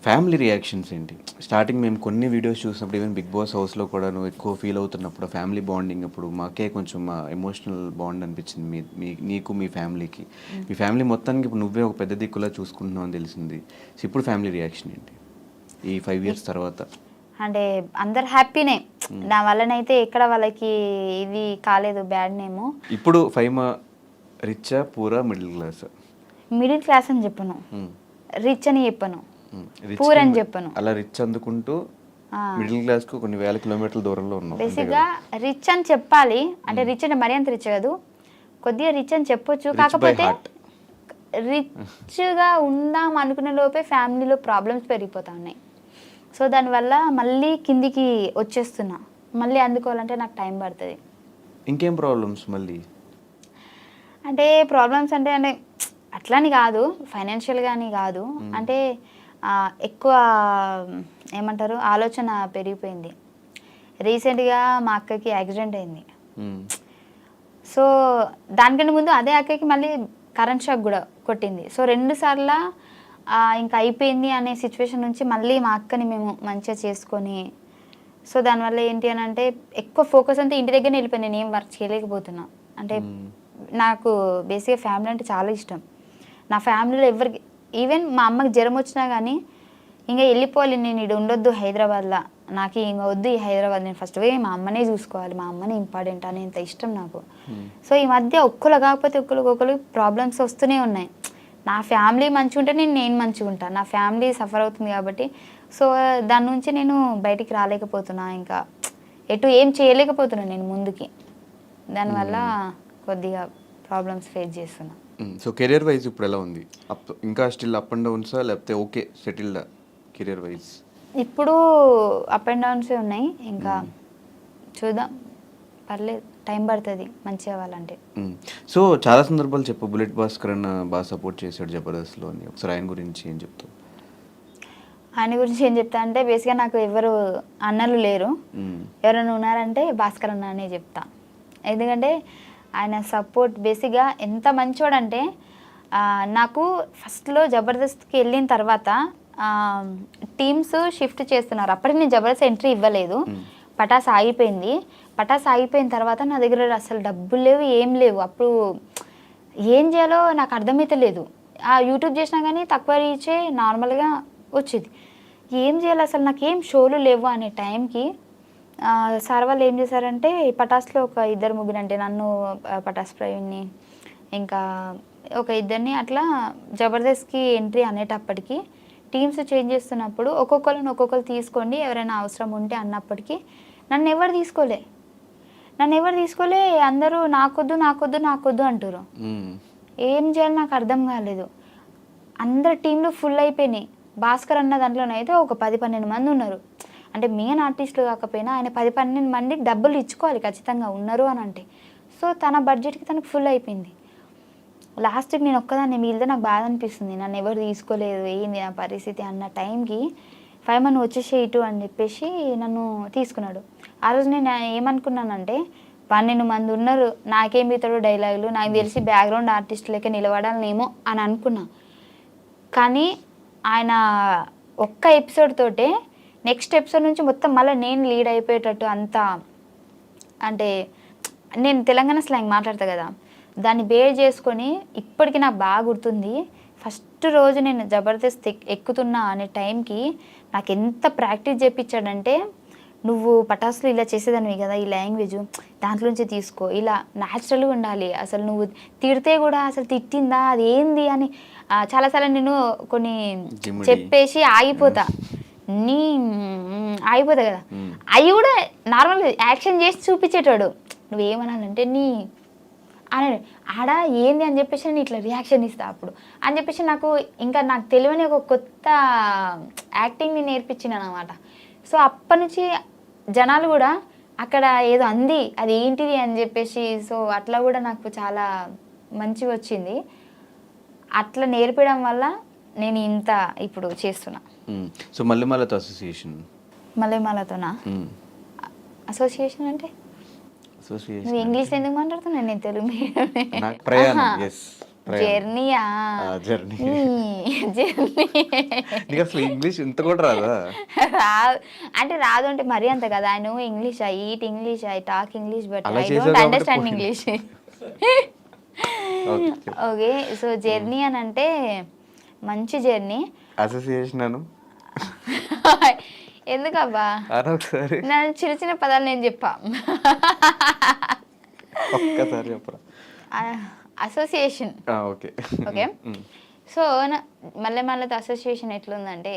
ఫ్యామిలీ రియాక్షన్స్ ఏంటి? స్టార్టింగ్ మేము కొన్ని వీడియోస్ చూసినప్పుడు ఈవెన్ బిగ్ బాస్ హౌస్లో కూడా నువ్వు ఎక్కువ ఫీల్ అవుతున్నప్పుడు ఫ్యామిలీ బాండింగ్ అప్పుడు మాకే కొంచెం మా ఎమోషనల్ బాండ్ అనిపించింది నీకు మీ ఫ్యామిలీకి. మీ ఫ్యామిలీ మొత్తానికి ఇప్పుడు నువ్వే ఒక పెద్ద దిక్కులా చూసుకుంటున్నావు అని తెలిసింది. సో ఇప్పుడు ఫ్యామిలీ రియాక్షన్ ఏంటి ఈ 5 years తర్వాత? అంటే అందరు హ్యాపీనే, నా వల్లనైతే ఎక్కడ వాళ్ళకి ఇది కాలేదు బ్యాడ్ నేమ్. ఇప్పుడు ఫైమా రిచ్చా పూరా మిడిల్ క్లాస్ అని చెప్పను, రిచ్ అని చెప్పను, పూర్ అని చెప్పను. అలా రిచ్ అందుకుంటూ మిడిల్ క్లాస్ కు కొన్ని వేల కిలోమీటర్ల దూరంలో ఉన్నాం. బేసిక్ గా రిచ్ అని చెప్పాలి అంటే రిచ్ అంటే మరీ అంత రిచ్ కాదు, కొద్దిగా రిచ్ అని చెప్పొచ్చు. కాకపోతే రిచ్ గా ఉందాం అనుకునే లోపే ఫ్యామిలీలో ప్రాబ్లమ్స్ పెరిగిపోతా ఉన్నాయి. సో దానివల్ల మళ్ళీ కిందికి వచ్చేస్తున్నా. మళ్ళీ అందుకోవాలంటే నాకు టైం పడుతుంది. ఇంకేం ప్రాబ్లమ్స్ మళ్ళీ? అంటే ప్రాబ్లమ్స్ అంటే అట్లని కాదు, ఫైనాన్షియల్గా అని కాదు, అంటే ఎక్కువ ఏమంటారు ఆలోచన పెరిగిపోయింది. రీసెంట్గా మా అక్కకి యాక్సిడెంట్ అయింది. సో దానికంటే ముందు అదే అక్కకి మళ్ళీ కరెంట్ షాక్ కూడా కొట్టింది. సో 2 సార్లు ఇంకా అయిపోయింది అనే సిచ్యువేషన్ నుంచి మళ్ళీ మా అక్కని మేము మంచిగా చేసుకొని, సో దానివల్ల ఏంటి అని అంటే ఎక్కువ ఫోకస్ అంతా ఇంటి దగ్గరనే వెళ్ళిపోయింది. నేను ఏం వర్క్ చేయలేకపోతున్నా. అంటే నాకు బేసిక్గా ఫ్యామిలీ అంటే చాలా ఇష్టం. నా ఫ్యామిలీలో ఎవరికి ఈవెన్ మా అమ్మకి జ్వరం వచ్చినా కానీ ఇంకా వెళ్ళిపోవాలి, నేను ఇక్కడ ఉండొద్దు హైదరాబాద్లో, నాకు ఇంకా వద్దు ఈ హైదరాబాద్, నేను ఫస్ట్ పోయి మా అమ్మనే చూసుకోవాలి, మా అమ్మనే ఇంపార్టెంట్ అనేంత ఇష్టం నాకు. సో ఈ మధ్య ఒక్కరు కాకపోతే ఒక్కరికి ప్రాబ్లమ్స్ వస్తూనే ఉన్నాయి. నా ఫ్యామిలీ మంచిగా ఉంటే నేను మంచిగా ఉంటాను, నా ఫ్యామిలీ సఫర్ అవుతుంది కాబట్టి. సో దాని నుంచి నేను బయటికి రాలేకపోతున్నా, ఇంకా ఎటు ఏం చేయలేకపోతున్నా నేను ముందుకి. దానివల్ల కొద్దిగా ప్రాబ్లమ్స్ ఫేస్ చేస్తున్నా. సో కెరియర్ వైజ్ ఇప్పుడు ఎలా ఉంది? ఇంకా స్టిల్ అప్ అండ్ డౌన్సా లేకపోతే ఓకే సెటిల్డ్ కెరియర్ వైజ్? ఇప్పుడు అప్ అండ్ డౌన్సే ఉన్నాయి, ఇంకా చూద్దాం, పర్లేదు, టైం పడుతుంది మంచి అవ్వాలంటే. సో చాలా సందర్భాలు చెప్పు, బుల్లెట్ భాస్కర్ అన్న బాగా సపోర్ట్ చేశాడు జబర్దస్త్లో అని, ఒకసారి ఆయన గురించి ఏం చెప్తావు? ఆయన గురించి ఏం చెప్తా అంటే బేసిక్గా నాకు ఎవరు అన్నలు లేరు, ఎవరైనా ఉన్నారంటే భాస్కర్ అన్న అనే చెప్తా. ఎందుకంటే ఆయన సపోర్ట్ బేసిక్గా ఎంత మంచోడంటే, నాకు ఫస్ట్లో జబర్దస్త్కి వెళ్ళిన తర్వాత టీమ్స్ షిఫ్ట్ చేస్తున్నారు. అప్పటికి నేను జబర్దస్త్ ఎంట్రీ ఇవ్వలేదు, పటాస్ ఆగిపోయింది. పటాస్ ఆగిపోయిన తర్వాత నా దగ్గర అసలు డబ్బులు లేవు, ఏం లేవు. అప్పుడు ఏం చేయాలో నాకు అర్థమైతే లేదు. యూట్యూబ్ చేసినా కానీ తక్కువ రీచే నార్మల్గా వచ్చేది. ఏం చేయాలి అసలు, నాకు ఏం షోలు లేవు అనే టైంకి సార్ వాళ్ళు ఏం చేశారంటే పటాస్లో ఒక 2-3 అంటే నన్ను, పటాస్ ప్రవీణ్ని, ఇంకా ఒక 2 అట్లా జబర్దస్త్కి ఎంట్రీ అనేటప్పటికి టీమ్స్ చేంజ్ చేస్తున్నప్పుడు ఒక్కొక్కరు తీసుకోండి ఎవరైనా అవసరం ఉంటే అన్నప్పటికీ నన్ను ఎవరు తీసుకోలే. అందరూ నాకొద్దు అంటారు. ఏం చేయాలి నాకు అర్థం కాలేదు. అందరు టీంలు ఫుల్ అయిపోయినాయి. భాస్కర్ అన్న దాంట్లోనైతే ఒక 10-12 మంది ఉన్నారు. అంటే మెయిన్ ఆర్టిస్టులు కాకపోయినా ఆయన 10-12 మందికి డబ్బులు ఇచ్చుకోవాలి ఖచ్చితంగా ఉన్నారు అని అంటే. సో తన బడ్జెట్కి తనకు ఫుల్ అయిపోయింది. లాస్ట్కి నేను ఒక్కదాన్ని మిగిలితే నాకు బాధ అనిపిస్తుంది, నన్ను ఎవరు తీసుకోలేదు, ఏంది నా పరిస్థితి అన్న టైంకి ఫైమన్ వచ్చేసే ఇటు అని చెప్పేసి నన్ను తీసుకున్నాడు. ఆ రోజు నేను ఏమనుకున్నానంటే 12 మంది ఉన్నారు, నాకేం ఇతడు డైలాగులు, నాకు తెలిసి బ్యాక్గ్రౌండ్ ఆర్టిస్ట్ లెక్క నిలబడాలనేమో అని అనుకున్నా. కానీ ఆయన ఒక్క ఎపిసోడ్ తోటే నెక్స్ట్ ఎపిసోడ్ నుంచి మొత్తం మళ్ళీ నేను లీడ్ అయిపోయేటట్టు అంతా, అంటే నేను తెలంగాణ స్లాంగ్ మాట్లాడతా కదా, దాన్ని బేర్ చేసుకొని ఇప్పటికీ నాకు బాగా గుర్తుంది. ఫస్ట్ రోజు నేను జబర్దస్త్ ఎక్కుతున్నా అనే టైంకి నాకు ఎంత ప్రాక్టీస్ చేయించాడంటే, నువ్వు పటాసులు ఇలా చేసేదానివి కదా ఈ లాంగ్వేజ్, దాంట్లోంచి తీసుకో, ఇలా న్యాచురల్గా ఉండాలి, అసలు నువ్వు తిడితే కూడా అసలు తిట్టిందా అది ఏంది అని చాలాసార్లు నేను కొన్ని చెప్పేసి ఆగిపోతా, నీ ఆగిపోతా కదా, అవి కూడా నార్మల్గా యాక్షన్ చేసి చూపించేటాడు. నువ్వేమనాలంటే నీ అని ఆడ ఏంది అని చెప్పేసి నేను ఇట్లా రియాక్షన్ ఇస్తా అప్పుడు అని చెప్పేసి నాకు తెలియని ఒక కొత్త యాక్టింగ్ని నేర్పించినాను అనమాట. సో అప్పటి నుంచి జనాలు కూడా అక్కడ ఏదో అంది అది ఏంటిది అని చెప్పేసి, సో అట్లా కూడా నాకు చాలా మంచిగా వచ్చింది. అట్లా నేర్పడం వల్ల నేను ఇంత ఇప్పుడు చేస్తున్నా. సో మల్లెమాలతో అసోసియేషన్, మల్లెమాలతోనా అసోసియేషన్ అంటే నువ్వు ఇంగ్లీష్ ఎందుకు మాట్లాడుతున్నావు, నేను తెలుగు జర్నీయా, జర్నీ జర్నీ అసలు ఇంగ్లీష్ ఇంత కూడా రాదా? రాదు అంటే రాదు అంటే మరీ అంత కదా. I know English, I eat English, I talk English, but I don't understand English. Okay, so journey అని అంటే మంచి జర్నీ. అసోసియేషన్ అను ఎందుకబ్బా ఒకసారి నేను చిన్న చిన్న పదాలు నేను చెప్పా, ఒక్కసారి చెప్పరా. అసోసియేషన్. ఓకే ఓకే, సో మల్లెమాలతో అసోసియేషన్ ఎట్లుందంటే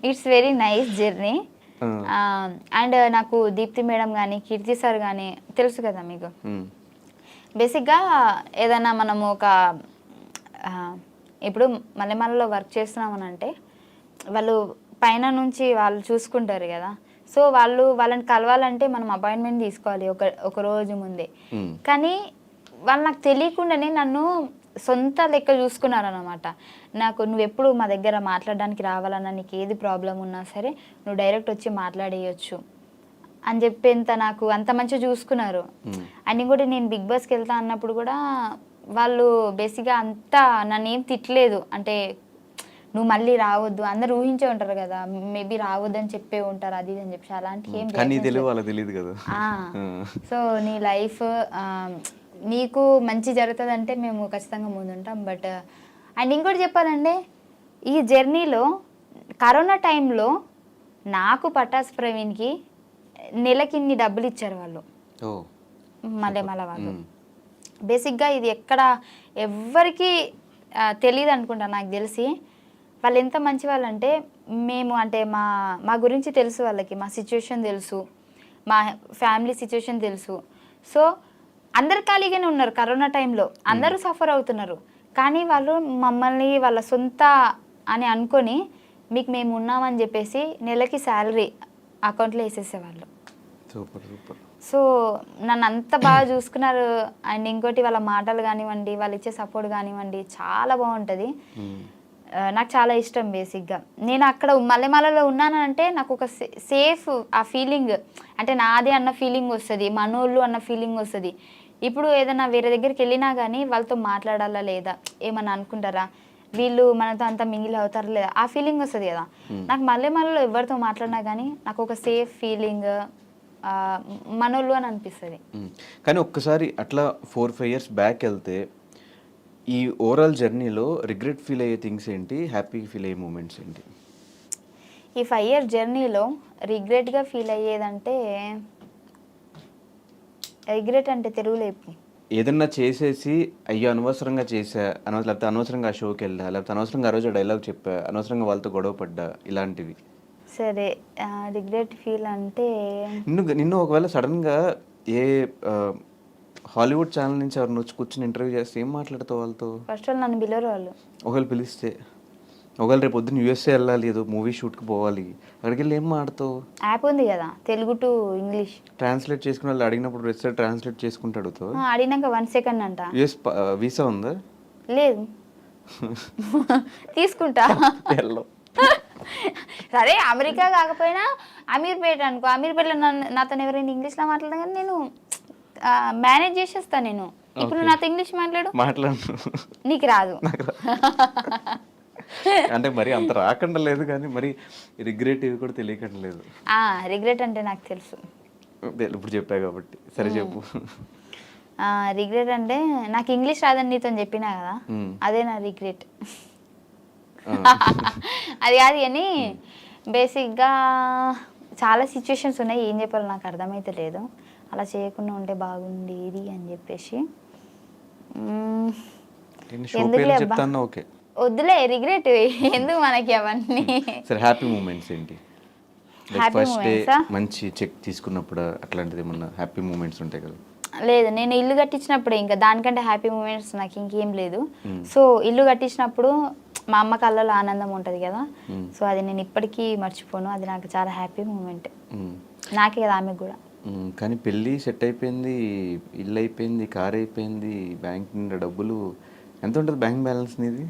it's very nice journey. And నాకు దీప్తి మేడం కానీ కీర్తి సార్ కానీ తెలుసు కదా మీకు. బేసిక్గా ఏదైనా మనము ఒక ఇప్పుడు మల్లెమాలలో వర్క్ చేస్తున్నామని అంటే వాళ్ళు పైన నుంచి వాళ్ళు చూసుకుంటారు కదా. సో వాళ్ళని కలవాలంటే మనం అపాయింట్మెంట్ తీసుకోవాలి ఒక రోజు ముందే. కానీ వాళ్ళు నాకు తెలియకుండానే నన్ను సొంత లెక్క చూసుకున్నారనమాట. నువ్వు ఎప్పుడు మా దగ్గర మాట్లాడడానికి రావాలన్నా, నీకు ఏది ప్రాబ్లం ఉన్నా సరే నువ్వు డైరెక్ట్ వచ్చి మాట్లాడేయచ్చు అని చెప్పేంత నాకు అంత మంచిగా చూసుకున్నారు. అండ్ ఇంకోటి నేను బిగ్ బాస్కి వెళ్తా అన్నప్పుడు కూడా వాళ్ళు బేసిక్గా అంతా నన్ను ఏం తిట్టలేదు. అంటే నువ్వు మళ్ళీ రావద్దు, అందరు ఊహించే ఉంటారు కదా, మేబీ రావద్దు అని చెప్పే ఉంటారు అది అని చెప్పి, అలాంటి ఏం తెలియదు కదా. సో నీ లైఫ్ నీకు మంచి జరుగుతుంది అంటే మేము ఖచ్చితంగా ముందుంటాం. బట్ అండ్ ఇంకోటి చెప్పాలంటే ఈ జర్నీలో కరోనా టైంలో నాకు పటాస్ ప్రవీణ్కి నెలకి ఇన్ని డబ్బులు ఇచ్చారు వాళ్ళు, మల్లెమాల వాళ్ళు. బేసిక్గా ఇది ఎక్కడ ఎవ్వరికి తెలియదు అనుకుంటా, నాకు తెలిసి. వాళ్ళు ఎంత మంచి వాళ్ళు అంటే, మేము అంటే మా గురించి తెలుసు వాళ్ళకి, మా సిచ్యువేషన్ తెలుసు, మా ఫ్యామిలీ సిచ్యువేషన్ తెలుసు. సో అందరు ఖాళీగానే ఉన్నారు కరోనా టైంలో, అందరూ సఫర్ అవుతున్నారు. కానీ వాళ్ళు మమ్మల్ని వాళ్ళ సొంత అని అనుకొని మీకు మేము ఉన్నామని చెప్పేసి నెలకి శాలరీ అకౌంట్లో వేసేసేవాళ్ళు. Super super. సో నన్ను అంత బాగా చూసుకున్నారు. అండ్ ఇంకోటి వాళ్ళ మాటలు కానివ్వండి, వాళ్ళు ఇచ్చే సపోర్ట్ కానివ్వండి, చాలా బాగుంటుంది. నాకు చాలా ఇష్టం. బేసిక్గా నేను అక్కడ మల్లెమాలలో ఉన్నానంటే నాకు ఒక సేఫ్ ఆ ఫీలింగ్, అంటే నాదే అన్న ఫీలింగ్ వస్తుంది, మనోళ్ళు అన్న ఫీలింగ్ వస్తుంది. ఇప్పుడు ఏదైనా వేరే దగ్గరికి వెళ్ళినా కానీ వాళ్ళతో మాట్లాడాలా లేదా, ఏమన్నా అనుకుంటారా, వీళ్ళు మనతో అంతా మింగిల్ అవుతారా లేదా, ఆ ఫీలింగ్ వస్తుంది కదా. నాకు మల్లెమాలలో ఎవరితో మాట్లాడినా కానీ నాకు ఒక సేఫ్ ఫీలింగ్, మనోళ్ళు అని అనిపిస్తుంది. కానీ ఒక్కసారి అట్లా 4-5 years బ్యాక్ వెళ్తే ఈ ఓవరాల్ జర్నీలో రిగ్రెట్ ఫీల్ అయ్యే థింగ్స్ ఏంటి, హ్యాపీ ఫీల్ అయ్యే మూమెంట్స్ ఏంటి? ఈ 5 year జర్నీలో రిగ్రెట్గా ఫీల్ అయ్యేదంటే, రిగ్రెట్ అంటే తెలుగులో చెప్పు. ఏదన్నా చేసేసి అయ్యో అనవసరంగా చేసా, లేకపోతే అనవసరంగా ఆ షోకి వెళ్ళా, లేకపోతే అనవసరంగా ఆ రోజు డైలాగ్ చెప్పా, అనవసరంగా వాళ్ళతో గొడవ పడ్డా, ఇలాంటివి. సరే, రిగ్రెట్ ఫీల్ అంటే నిన్ను ఒకవేళ సడన్గా ఏ హాలీవుడ్ ఛానల్ నుంచి ఎవరిని వచ్చి కూర్చొని ఇంటర్వ్యూ చేస్తే ఏం మాట్లాడతావు వాళ్ళతో? ఫస్ట్ వాళ్ళు నన్ను పిలవరు. వాళ్ళు ఒకవేళ పిలిస్తే, ఒకవేళ రేపు పొద్దున్న యూఎస్ఏ వెళ్ళాలి, ఏదో మూవీ షూట్కి పోవాలి, అక్కడికి వెళ్ళి ఏం మాడతావు? యాప్ ఉంది కదా తెలుగు టు ఇంగ్లీష్ ట్రాన్స్లేట్ చేసుకుని వాళ్ళు అడిగినప్పుడు వెబ్సైట్ ట్రాన్స్లేట్ చేసుకుంటూ అడుగుతావు. అడిగినాక 1 second అంట. యూఎస్ వీసా ఉందా? లేదు. తీసుకుంటా. సరే అమెరికా కాకపోయినా అమీర్పేట అనుకో, అమీర్పేటలో నాతో ఎవరైనా ఇంగ్లీష్లో మాట్లాడగానే నేను మేనేజ్ చేసేస్తాను. నేను ఇప్పుడు నాతో ఇంగ్లీష్ మాట్లాడు. నీకు రాదు అంటే మరి అంత రాకుండా లేదు, కానీ మరి రిగ్రెట్ ఇవి కూడా తెలియకుండా లేదు. రిగ్రెట్ అంటే నాకు తెలుసు, ఇప్పుడు చెప్పా కాబట్టి. సరే చెప్పు. రిగ్రెట్ అంటే నాకు ఇంగ్లీష్ రాదని నీతో చెప్పినా కదా, అదే నా రిగ్రెట్. అది కాదు కానీ బేసిక్గా చాలా సిచ్యువేషన్స్ ఉన్నాయి, ఏం చెప్పాలో నాకు అర్థమైతే లేదు. అలా చేయకుండా ఉంటే బాగుండేది అని చెప్పేసి. ఎందుకులే అబ్బా, వద్దులే రిగ్రెట్ ఎందుకు మనకి అవన్నీ. సరే హ్యాపీ మూమెంట్స్ ఏంటి? హ్యాపీ ఫస్ట్ డే మూమెంట్సా? మంచి చెక్ తీసుకున్నప్పుడు అట్లాంటిది ఏమన్నా హ్యాపీ మూమెంట్స్ ఉంటాయి కదా? లేదు, నేను ఇల్లు కట్టించినప్పుడు ఇంకా దానికంటే హ్యాపీ మూమెంట్స్ నాకు ఇంకేం లేదు. సో ఇల్లు కట్టించినప్పుడు మా అమ్మ కళ్ళలో ఆనందం ఉంటుంది కదా, సో అది నేను ఇప్పటికీ మర్చిపోను. అది నాకు చాలా హ్యాపీ మూమెంట్, నాకే కదా ఆమెకు కూడా. కానీ పెళ్ళి సెట్ అయిపోయింది, ఇల్లు అయిపోయింది, కార్ అయిపోయింది, బ్యాంక్ నిండా డబ్బులు. ఎంత ఉంటుంది బ్యాంక్ బ్యాలెన్స్ నీది?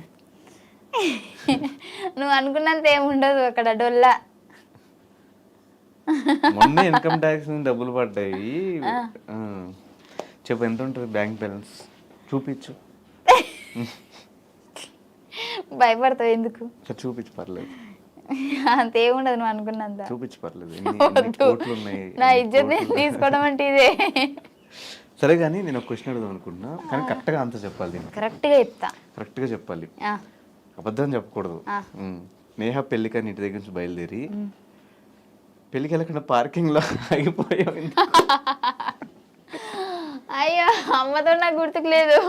నువ్వు అనుకున్నంత ఏమి ఉండదు అక్కడ, డొల్లా. మొన్న ఇన్కమ్ ట్యాక్స్ నుంచి డబ్బులు పడ్డాయి. చెప్పు ఎంత ఉంటుంది బ్యాంక్ బ్యాలెన్స్? చూపించు. భయపడతావు ఎందుకు? చూపించు పర్లేదు. అంతేముండదు నువ్వు అనుకున్నంత. చూపించు పర్లేదు. ఎన్ని కోట్లు ఉన్నాయి? నా ఇజ్జత్ నేను తీసుకోవడం అంటే ఇదే. సరే కానీ నేను ఒక క్వశ్చన్ అడుగుదాం అనుకుంటున్నా, కానీ కరెక్ట్గా అంత చెప్పాలి. కరెక్ట్గా చెప్తా. కరెక్ట్గా చెప్పాలి, అబద్ధం చెప్పకూడదు. నేహ పెళ్ళికని ఇంటి దగ్గర నుంచి బయలుదేరి పెళ్ళికి వెళ్ళకుండా పార్కింగ్లో ఆగిపోయావు. అయ్యో అమ్మతో నాకు గుర్తుకు లేదు.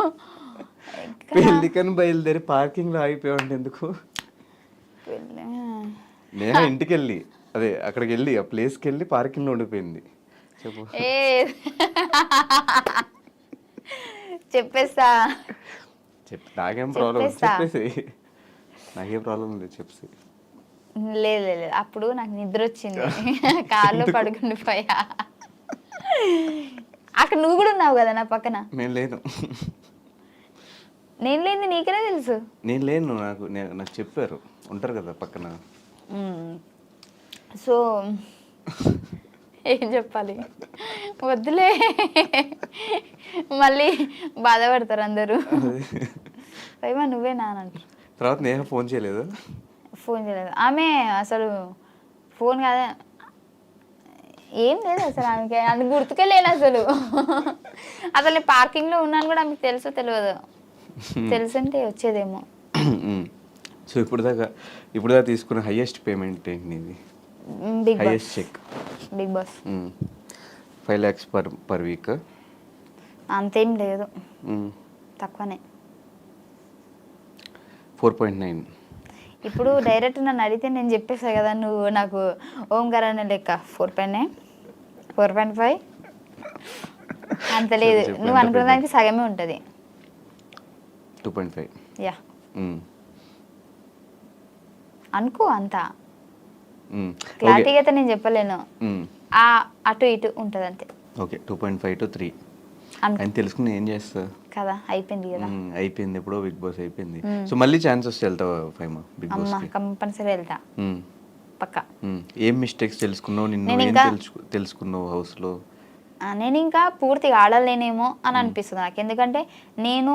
పెళ్ళికని బయలుదేరి పార్కింగ్లో ఆగిపోయావు అంటే ఎందుకు? నేహ ఇంటికి వెళ్ళి అదే అక్కడికి వెళ్ళి ఆ ప్లేస్కి వెళ్ళి పార్కింగ్లో ఉండిపోయింది. చెప్పు. చెప్పేస్తా. నాకేం ప్రాబ్లం? చెప్పేసి. నాకేం ప్రాబ్లం లేదు, చెప్పేసి. లేదు లేదు, అప్పుడు నాకు నిద్ర వచ్చింది, కార్లో పడుకుండిపోయా. అక్కడ నువ్వు కూడా ఉన్నావు కదా నా పక్కన. నేను లేను. నేను లేని నీకనే తెలుసు. నేను లేను, నాకు చెప్పారు ఉంటారు కదా పక్కన. సో ఏం చెప్పాలి, వద్దులే మళ్ళీ బాధపడతారు అందరూ. పైమా నువ్వే నానంటారు. తర్వాత నేహ ఫోన్ చేయలేదు? ఫోన్ చేయలేదు ఆమె, అసలు ఫోన్ కాదా ఏం లేదు అసలు ఆమెకి, అది గుర్తుకే లేదు అసలు. అసలు నేను పార్కింగ్లో ఉన్నాను కూడా ఆమెకు తెలుసో తెలియదు, తెలుసుంటే వచ్చేదేమో. సో ఇప్పుడు దాకా తీసుకున్న హైయెస్ట్ పేమెంట్ ఏంటి నీది? Big highest cheque? Bigg Boss 5 lakhs per week? అంతేం లేదు, తక్కువనే. 4.9. ఇప్పుడు డైరెక్ట్ నన్ను అడిగితే నేను చెప్పేసా కదా, నువ్వు నాకు ఓంకార్ అనే లెక్క 4.9 4.5 అంత లేదు. నువ్వు అనుకున్న దానికి సగమే ఉంటుంది. 2.5. యా అనుకో, అంతా క్లారిటీగా అయితే నేను చెప్పలేను, అటు ఇటు ఉంటుంది అంతే. ఓకే 2.5 to 3 అని తెలుసుకుని ఏం చేస్తా కదా, అయిపోయింది కదా. అయిపోయింది ఎప్పుడో, బిగ్ బాస్ అయిపోయింది. సో మళ్ళీ ఛాన్స్ వస్తే వెళ్తావా ఫైమా బిగ్ బాస్? కంపల్సరీ వెళ్తా పక్కా. ఏం మిస్టేక్స్ తెలుసుకున్నావు, నిన్ను ఏం తెలుసుకున్నావు హౌస్ లో? నేను ఇంకా పూర్తిగా ఆడలేనేమో అని అనిపిస్తుంది నాకు, ఎందుకంటే నేను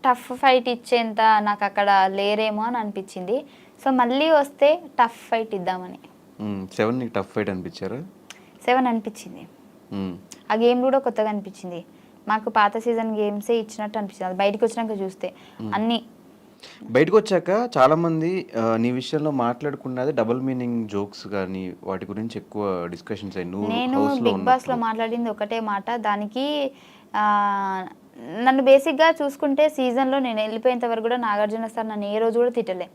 టఫ్ ఫైట్ ఇచ్చేంత నాకు అక్కడ లేరేమో అని అనిపించింది. సో మళ్ళీ వస్తే టఫ్ ఫైట్ ఇద్దామని. 7 నీకు టఫ్ ఫైట్ అనిపించారా? 7 అనిపించింది. ఆ గేమ్ కూడా కొత్తగా అనిపించింది మాకు, పాత సీజన్ గేమ్సే ఇచ్చినట్టు అనిపించింది. అది బయటకు వచ్చినాక చూస్తే అన్నీ. బయటకు వచ్చాక చాలా మంది నీ విషయంలో మాట్లాడుకున్నది డబుల్ మీనింగ్ జోక్స్ కానీ వాటి గురించి ఎక్కువ డిస్కషన్స్ అయ్యి. నేను బిగ్ బాస్ లో మాట్లాడింది ఒకటే మాట, దానికి నన్ను బేసిక్గా చూసుకుంటే సీజన్లో నేను వెళ్ళిపోయేంత వరకు కూడా నాగార్జున సార్ నన్ను ఏ రోజు కూడా తిట్టలే.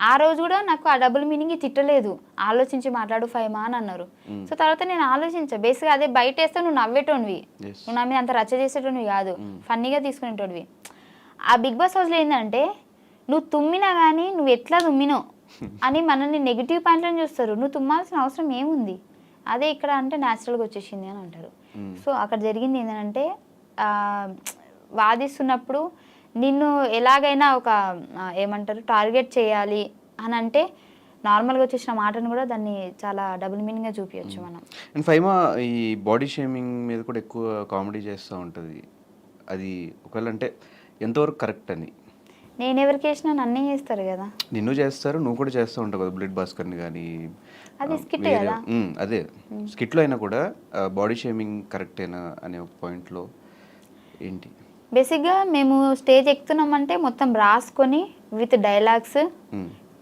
ఆ రోజు కూడా నాకు ఆ డబుల్ మీనింగ్ తిట్టలేదు, ఆలోచించి మాట్లాడు ఫైమా అని అన్నారు. సో తర్వాత నేను ఆలోచించా, బేసిక్గా అదే బయట వేస్తే నువ్వు నవ్వేటోనివి, నువ్వు నా మీద అంత రచ్చ చేసేటోనివి కాదు, ఫన్నీగా తీసుకునేటోనివి. ఆ బిగ్ బాస్ హౌస్లో ఏంటంటే నువ్వు తుమ్మినా కానీ నువ్వు ఎట్లా తుమ్మినో అని మనల్ని నెగిటివ్ పాయింట్లను చూస్తారు. నువ్వు తుమ్మాల్సిన అవసరం ఏముంది, అదే ఇక్కడ అంటే న్యాచురల్గా వచ్చేసింది అని అంటారు. సో అక్కడ జరిగింది ఏంటంటే వాదిస్తున్నప్పుడు నిన్ను ఎలాగైనా ఒక ఏమంటారు టార్గెట్ చేయాలి అని అంటే నార్మల్గా వచ్చేసిన మాటను కూడా దాన్ని చాలా డబుల్ మీనింగ్గా చూపించచ్చు మనం. అండ్ ఫైమా ఈ బాడీ షేమింగ్ మీద కూడా ఎక్కువ కామెడీ చేస్తూ ఉంటుంది, అది ఒకవేళ అంటే ఎంతవరకు కరెక్ట్ అని? నేను ఎవరికి వేసినా నన్నే చేస్తారు కదా. నిన్ను చేస్తారు, నువ్వు కూడా చేస్తూ ఉంటావు కదా బ్లడ్ భాస్కర్ని కానీ. అది స్కిట్ కదా. అదే స్కిట్లో అయినా కూడా బాడీ షేమింగ్ కరెక్టేనా అనే ఒక పాయింట్లో ఏంటి? బేసిక్గా మేము స్టేజ్ ఎక్కుతున్నామంటే మొత్తం రాసుకొని విత్ డైలాగ్స్,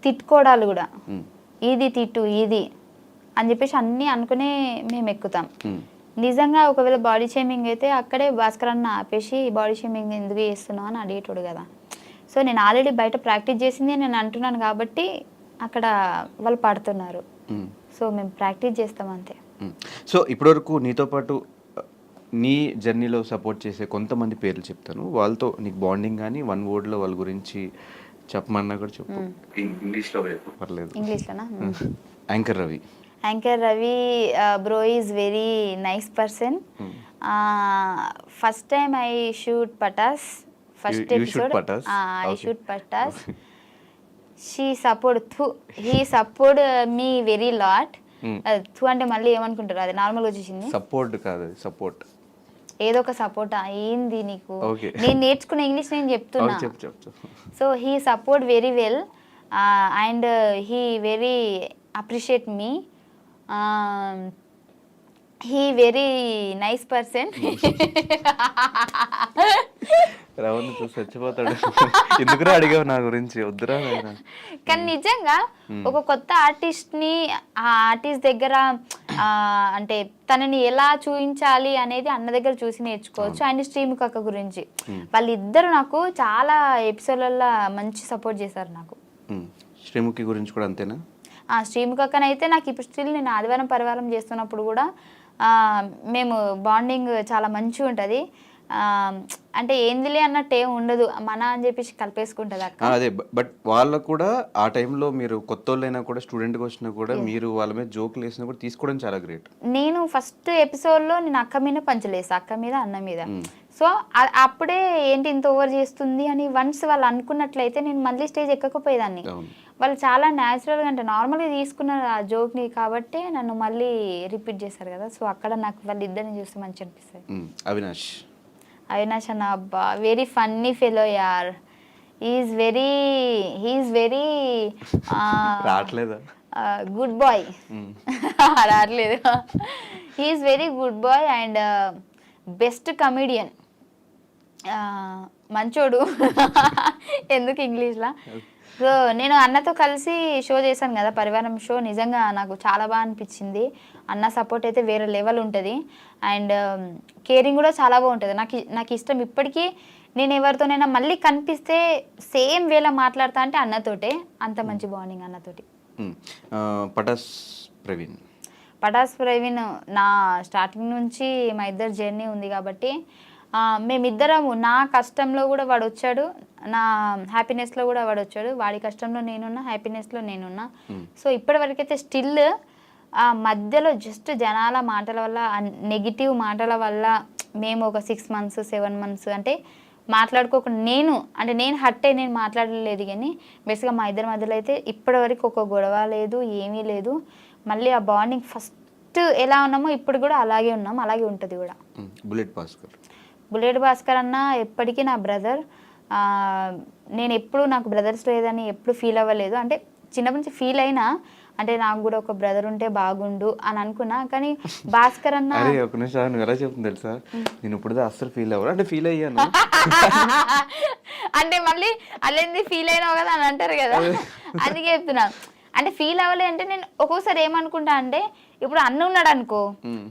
తిట్టుకోవడాలు కూడా, ఇది తిట్టు ఇది అని చెప్పేసి అన్నీ అనుకునే మేము ఎక్కుతాం. నిజంగా ఒకవేళ బాడీ షేమింగ్ అయితే అక్కడే భాస్కర్ అన్న ఆపేసి బాడీ షేమింగ్ ఎందుకు చేస్తున్నావు అని అడిగేటోడు కదా. సో నేను ఆల్రెడీ బయట ప్రాక్టీస్ చేసింది నేను అంటున్నాను కాబట్టి అక్కడ వాళ్ళు పడుతున్నారు. సో మేము ప్రాక్టీస్ చేస్తాం అంతే. సో ఇప్పటివరకు నీతో పాటు నీ జర్నీలో సపోర్ట్ చేసే కొంతమంది పేర్లు చెప్తాను, వాళ్ళతో నీకు బాండింగ్ కానీ 1 wordలో వాళ్ళ గురించి చెప్పమన్నా కూడా చెప్పు. ఇంగ్లీష్లో పర్లేదు. ఇంగ్లీష్లోనా? Anchor Ravi. Anchor Ravi bro is very nice person. First time I shoot Patas, first episode I shoot Patas. he support me very lot. థూ అంటే మళ్ళీ ఏమనుకుంటారు, అది నార్మల్గా వచ్చేసింది. సపోర్ట్ కాదు, సపోర్ట్ ఏదో ఒక సపోర్టా ఏంది నీకు? నేను నేర్చుకున్న ఇంగ్లీష్ నేను చెప్తున్నా. So he support very well and he very appreciate me. He very nice person. Ravan చచ్చిపోతాడు. ఎందుకురా అడిగావు నా గురించి? వద్దురా. కానీ నిజంగా ఒక కొత్త ఆర్టిస్ట్ని ఆ ఆర్టిస్ట్ దగ్గర అంటే తనని ఎలా చూపించాలి అనేది అన్న దగ్గర చూసి నేర్చుకోవచ్చు. అండ్ శ్రీముఖి అక్క గురించి వాళ్ళిద్దరు నాకు చాలా ఎపిసోడ్లలో మంచి సపోర్ట్ చేశారు నాకు. శ్రీముఖి గురించి కూడా అంతేనా? శ్రీముఖి అక్కనైతే నాకు ఇప్పుడు స్టిల్ నేను ఆదివారం పరివారం చేస్తున్నప్పుడు కూడా మేము బాండింగ్ చాలా మంచిగా ఉంటుంది. అంటే ఏందిలే అన్నట్టు ఏం ఉండదు, మన అని చెప్పేసి కలిపేసుకుంటుంది అక్క. అదే, బట్ వాళ్ళకు కూడా ఆ టైంలో మీరు కొత్త వాళ్ళైనా కూడా స్టూడెంట్గా వచ్చినా కూడా మీరు వాళ్ళ మీద జోకులు వేసినా కూడా తీసుకోవడం చాలా గ్రేట్. నేను ఫస్ట్ ఎపిసోడ్లో నేను అక్క మీద పంచలేసా, అక్క మీద అన్న మీద. సో అప్పుడే ఏంటి ఇంత ఓవర్ చేస్తుంది అని వన్స్ వాళ్ళు అనుకున్నట్లయితే నేను మళ్ళీ స్టేజ్ ఎక్కకపోయేదాన్ని. వాళ్ళు చాలా న్యాచురల్గా అంటే నార్మల్గా తీసుకున్నారు ఆ జోక్ని కాబట్టి నన్ను మళ్ళీ రిపీట్ చేశారు కదా. సో అక్కడ నాకు వాళ్ళు ఇద్దరిని చూస్తే మంచి అనిపిస్తుంది. అవినాష్ అన్న అబ్బా వెరీ ఫన్నీ ఫెలో యార్. Is very good boy. రావట్లేదు. Is very good boy and best comedian. మంచోడు. ఎందుకు ఇంగ్లీష్లా? సో నేను అన్నతో కలిసి షో చేశాను కదా, పరివారం షో. నిజంగా నాకు చాలా బాగా అనిపించింది. అన్న సపోర్ట్ అయితే వేరే లెవెల్ ఉంటుంది అండ్ కేరింగ్ కూడా చాలా బాగుంటుంది. నాకు ఇష్టం ఇప్పటికీ. నేను ఎవరితోనైనా మళ్ళీ కనిపిస్తే సేమ్ వేలా మాట్లాడతా అంటే అన్నతోటే. అంత మంచి బాండింగ్ అన్నతోటి. పటాస్ ప్రవీణ్ నా స్టార్టింగ్ నుంచి మా ఇద్దరు జర్నీ ఉంది కాబట్టి మేమిద్దరము, నా కష్టంలో కూడా వాడు వచ్చాడు, నా హ్యాపీనెస్లో కూడా వాడు వచ్చాడు. వాడి కష్టంలో నేనున్నా, హ్యాపీనెస్లో నేనున్నా. సో ఇప్పటి వరకైతే స్టిల్ మధ్యలో జస్ట్ జనాల మాటల వల్ల, నెగిటివ్ మాటల వల్ల మేము ఒక 6 months 7 months అంటే మాట్లాడుకోకుండా నేను హర్ట్ అయ్యి నేను మాట్లాడలేదు. కానీ బేసిక్గా మా ఇద్దరి మధ్యలో అయితే ఇప్పటివరకు ఒక గొడవ లేదు, ఏమీ లేదు. మళ్ళీ ఆ బాండింగ్ ఫస్ట్ ఎలా ఉన్నామో ఇప్పుడు కూడా అలాగే ఉన్నాం, అలాగే ఉంటుంది కూడా. బుల్లెట్ భాస్కర్ అన్న ఎప్పటికీ నా బ్రదర్. నేను ఎప్పుడు నాకు బ్రదర్స్ లేదని ఎప్పుడు ఫీల్ అవ్వలేదు. అంటే చిన్నప్పటి నుంచి ఫీల్ అయినా అంటే నాకు కూడా ఒక బ్రదర్ ఉంటే బాగుండు అని అనుకున్నా. కానీ భాస్కర్ అన్న ఒక నిమిషం ఎలా చెప్తుంది తెలుసా, నేను ఇప్పుడు అస్సలు ఫీల్ అవ్వరు అంటే ఫీల్ అయ్యాను అంటే మళ్ళీ అల్లేంది ఫీల్ అయినావు కదా అని అంటారు కదా, అందుకే చెప్తున్నా. అంటే ఫీల్ అవ్వలే అంటే నేను ఒక్కోసారి ఏమనుకుంటా అంటే ఇప్పుడు అన్న ఉన్నాడు అనుకో,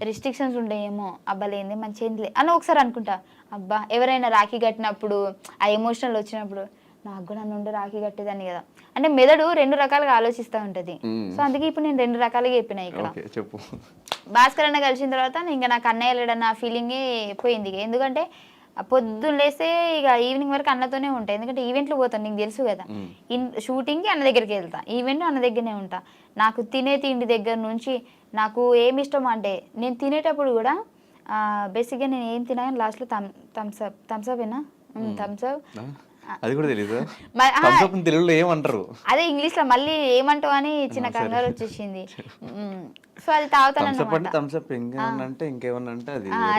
రిస్ట్రిక్షన్స్ ఉంటాయేమో, అబ్బాలేంది మంచిగా అని ఒకసారి అనుకుంటా. అబ్బా ఎవరైనా రాఖీ కట్టినప్పుడు ఆ ఎమోషనల్ వచ్చినప్పుడు నాకు కూడా నన్ను ఉండే రాఖీ కట్టేదాన్ని కదా అంటే మెదడు 2 రకాలుగా ఆలోచిస్తూ ఉంటుంది. సో అందుకే ఇప్పుడు నేను 2 రకాలుగా చెప్పిన. ఇక్కడ భాస్కర్ అన్న కలిసిన తర్వాత ఇంకా నాకు అన్నయ్య లేడన్న ఫీలింగే పోయింది. ఎందుకంటే పొద్దున్న లేస్తే ఇక ఈవినింగ్ వరకు అన్నతోనే ఉంటాయి. ఎందుకంటే ఈవెంట్లు పోతాను, నీకు తెలుసు కదా. షూటింగ్కి అన్న దగ్గరికి వెళ్తా, ఈవెంట్ అన్న దగ్గరనే ఉంటా. నాకు తినే తిండి దగ్గర నుంచి నాకు ఏమి ఇష్టం అంటే నేను తినేటప్పుడు కూడా బేసిక్గా నేను ఏం తినా కానీ లాస్ట్లో థమ్స్అప్ ఏనా థమ్స్అప్ అది కూడా తెలీదు. తెలుగులో ఏమంటారు అదే ఇంగ్లీష్లో మళ్ళీ ఏమంటావు అని చిన్న కంగారు వచ్చేసింది. సో అది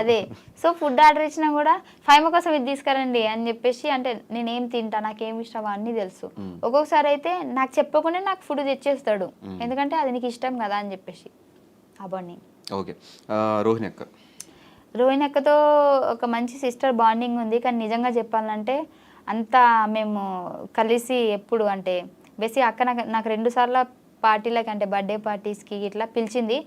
అదే. సో ఫుడ్ ఆర్డర్ ఇచ్చినా కూడా 5 కోసం ఇది తీసుకురండి అని చెప్పేసి అంటే నేనేం తింటా, నాకేం ఇష్టం అన్నీ తెలుసు. ఒక్కొక్కసారి అయితే నాకు చెప్పకుండా నాకు ఫుడ్ తెచ్చేస్తాడు, ఎందుకంటే అది నీకు ఇష్టం కదా అని చెప్పేసి. అవన్నీ ఓకే. రోహిణి అక్క రోహిణి అక్కతో ఒక మంచి సిస్టర్ బాండింగ్ ఉంది, కానీ నిజంగా చెప్పాలంటే అంతా మేము కలిసి ఎప్పుడు అంటే బేసిక్ అక్క నాకు 2 సార్లు పార్టీలకి అంటే బర్త్డే పార్టీస్కి ఇట్లా పిలిచింది.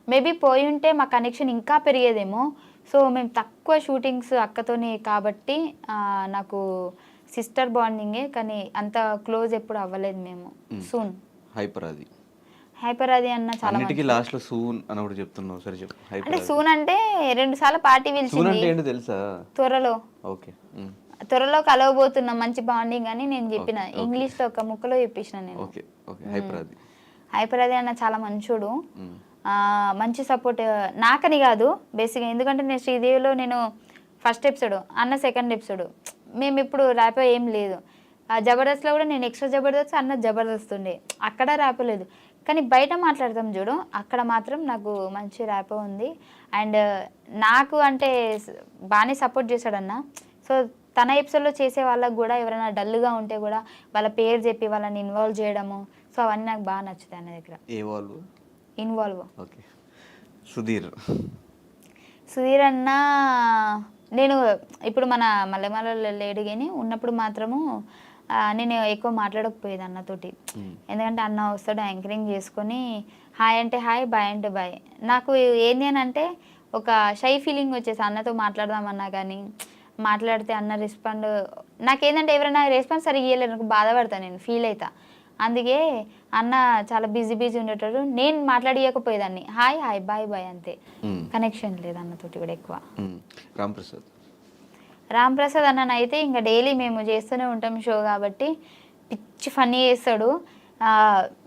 మేబీ పోయి ఉంటే మా కనెక్షన్ ఇంకా పెరిగేదేమో. సో మేము తక్కువ షూటింగ్స్ అక్కతోనే కాబట్టి నాకు సిస్టర్ బాండింగే, కానీ అంత క్లోజ్ ఎప్పుడు అవ్వలేదు మేము. సూన్ హైపర్ అది అన్న చాలా అన్నిటికీ లాస్ట్ లో సూన్ అని ఒకటి చెప్తున్నావు, సరే చెప్పు. అంటే సూన్ అంటే 2 సార్లు పార్టీ పిలిచింది ఏంటో తెలుసా? త్వరలో ఓకే, త్వరలో కలవబోతున్నాం మంచి బాండింగ్ అని నేను చెప్పిన, ఇంగ్లీష్ లో ఒక ముక్కలో చెప్పేసిన నేను. Okay okay. హైపర్ అది అన్న చాలా మంచోడు, మంచి సపోర్ట్ నాకని కాదు బేసిక్గా, ఎందుకంటే నేను శ్రీదేవిలో నేను ఫస్ట్ ఎపిసోడ్, అన్న సెకండ్ ఎపిసోడ్, మేము ఇప్పుడు ర్యాపో ఏం లేదు. జబర్దస్త్లో కూడా నేను ఎక్స్ట్రా జబర్దస్త్, అన్న జబర్దస్త్ ఉండే, అక్కడ ర్యాపో లేదు. కానీ బయట మాట్లాడతాం చూడు, అక్కడ మాత్రం నాకు మంచి ర్యాపో ఉంది. అండ్ నాకు అంటే బాగానే సపోర్ట్ చేశాడన్న. సో తన ఎపిసోడ్లో చేసే వాళ్ళకు కూడా ఎవరైనా డల్గా ఉంటే కూడా వాళ్ళ పేరు చెప్పి వాళ్ళని ఇన్వాల్వ్ చేయడము, సో అవన్నీ నాకు బాగా నచ్చుతాయి అన్న దగ్గర. ఇన్వాల్వ్. ఓకే. సుధీర్ అన్న నేను ఇప్పుడు మన మల్లెమాలలో లేడు కానీ ఉన్నప్పుడు మాత్రము నేను ఎక్కువ మాట్లాడకపోయేది అన్నతోటి, ఎందుకంటే అన్న వస్తాడు యాంకరింగ్ చేసుకొని హాయ్ అంటే హాయ్, బాయ్ అంటే బాయ్. నాకు ఏంది అని అంటే ఒక షై ఫీలింగ్ వచ్చేసి అన్నతో మాట్లాడదామన్నా కానీ మాట్లాడితే అన్న రెస్పాండ్, నాకేంటంటే ఎవరైనా రెస్పాన్స్ సరిగ్గా ఇవ్వలేరు, నాకు బాధపడతాను, నేను ఫీల్ అవుతా. అందుకే అన్న చాలా బిజీ ఉండేటప్పుడు నేను మాట్లాడియకపోయేదాన్ని, హాయ్ హాయ్ బాయ్ బాయ్ అంతే, కనెక్షన్ లేదు అన్నతోటి కూడా ఎక్కువ. రామ్ ప్రసాద్ అన్న అయితే ఇంకా డైలీ మేము చేస్తూనే ఉంటాం షో కాబట్టి పిచ్చి ఫన్నీ చేస్తాడు.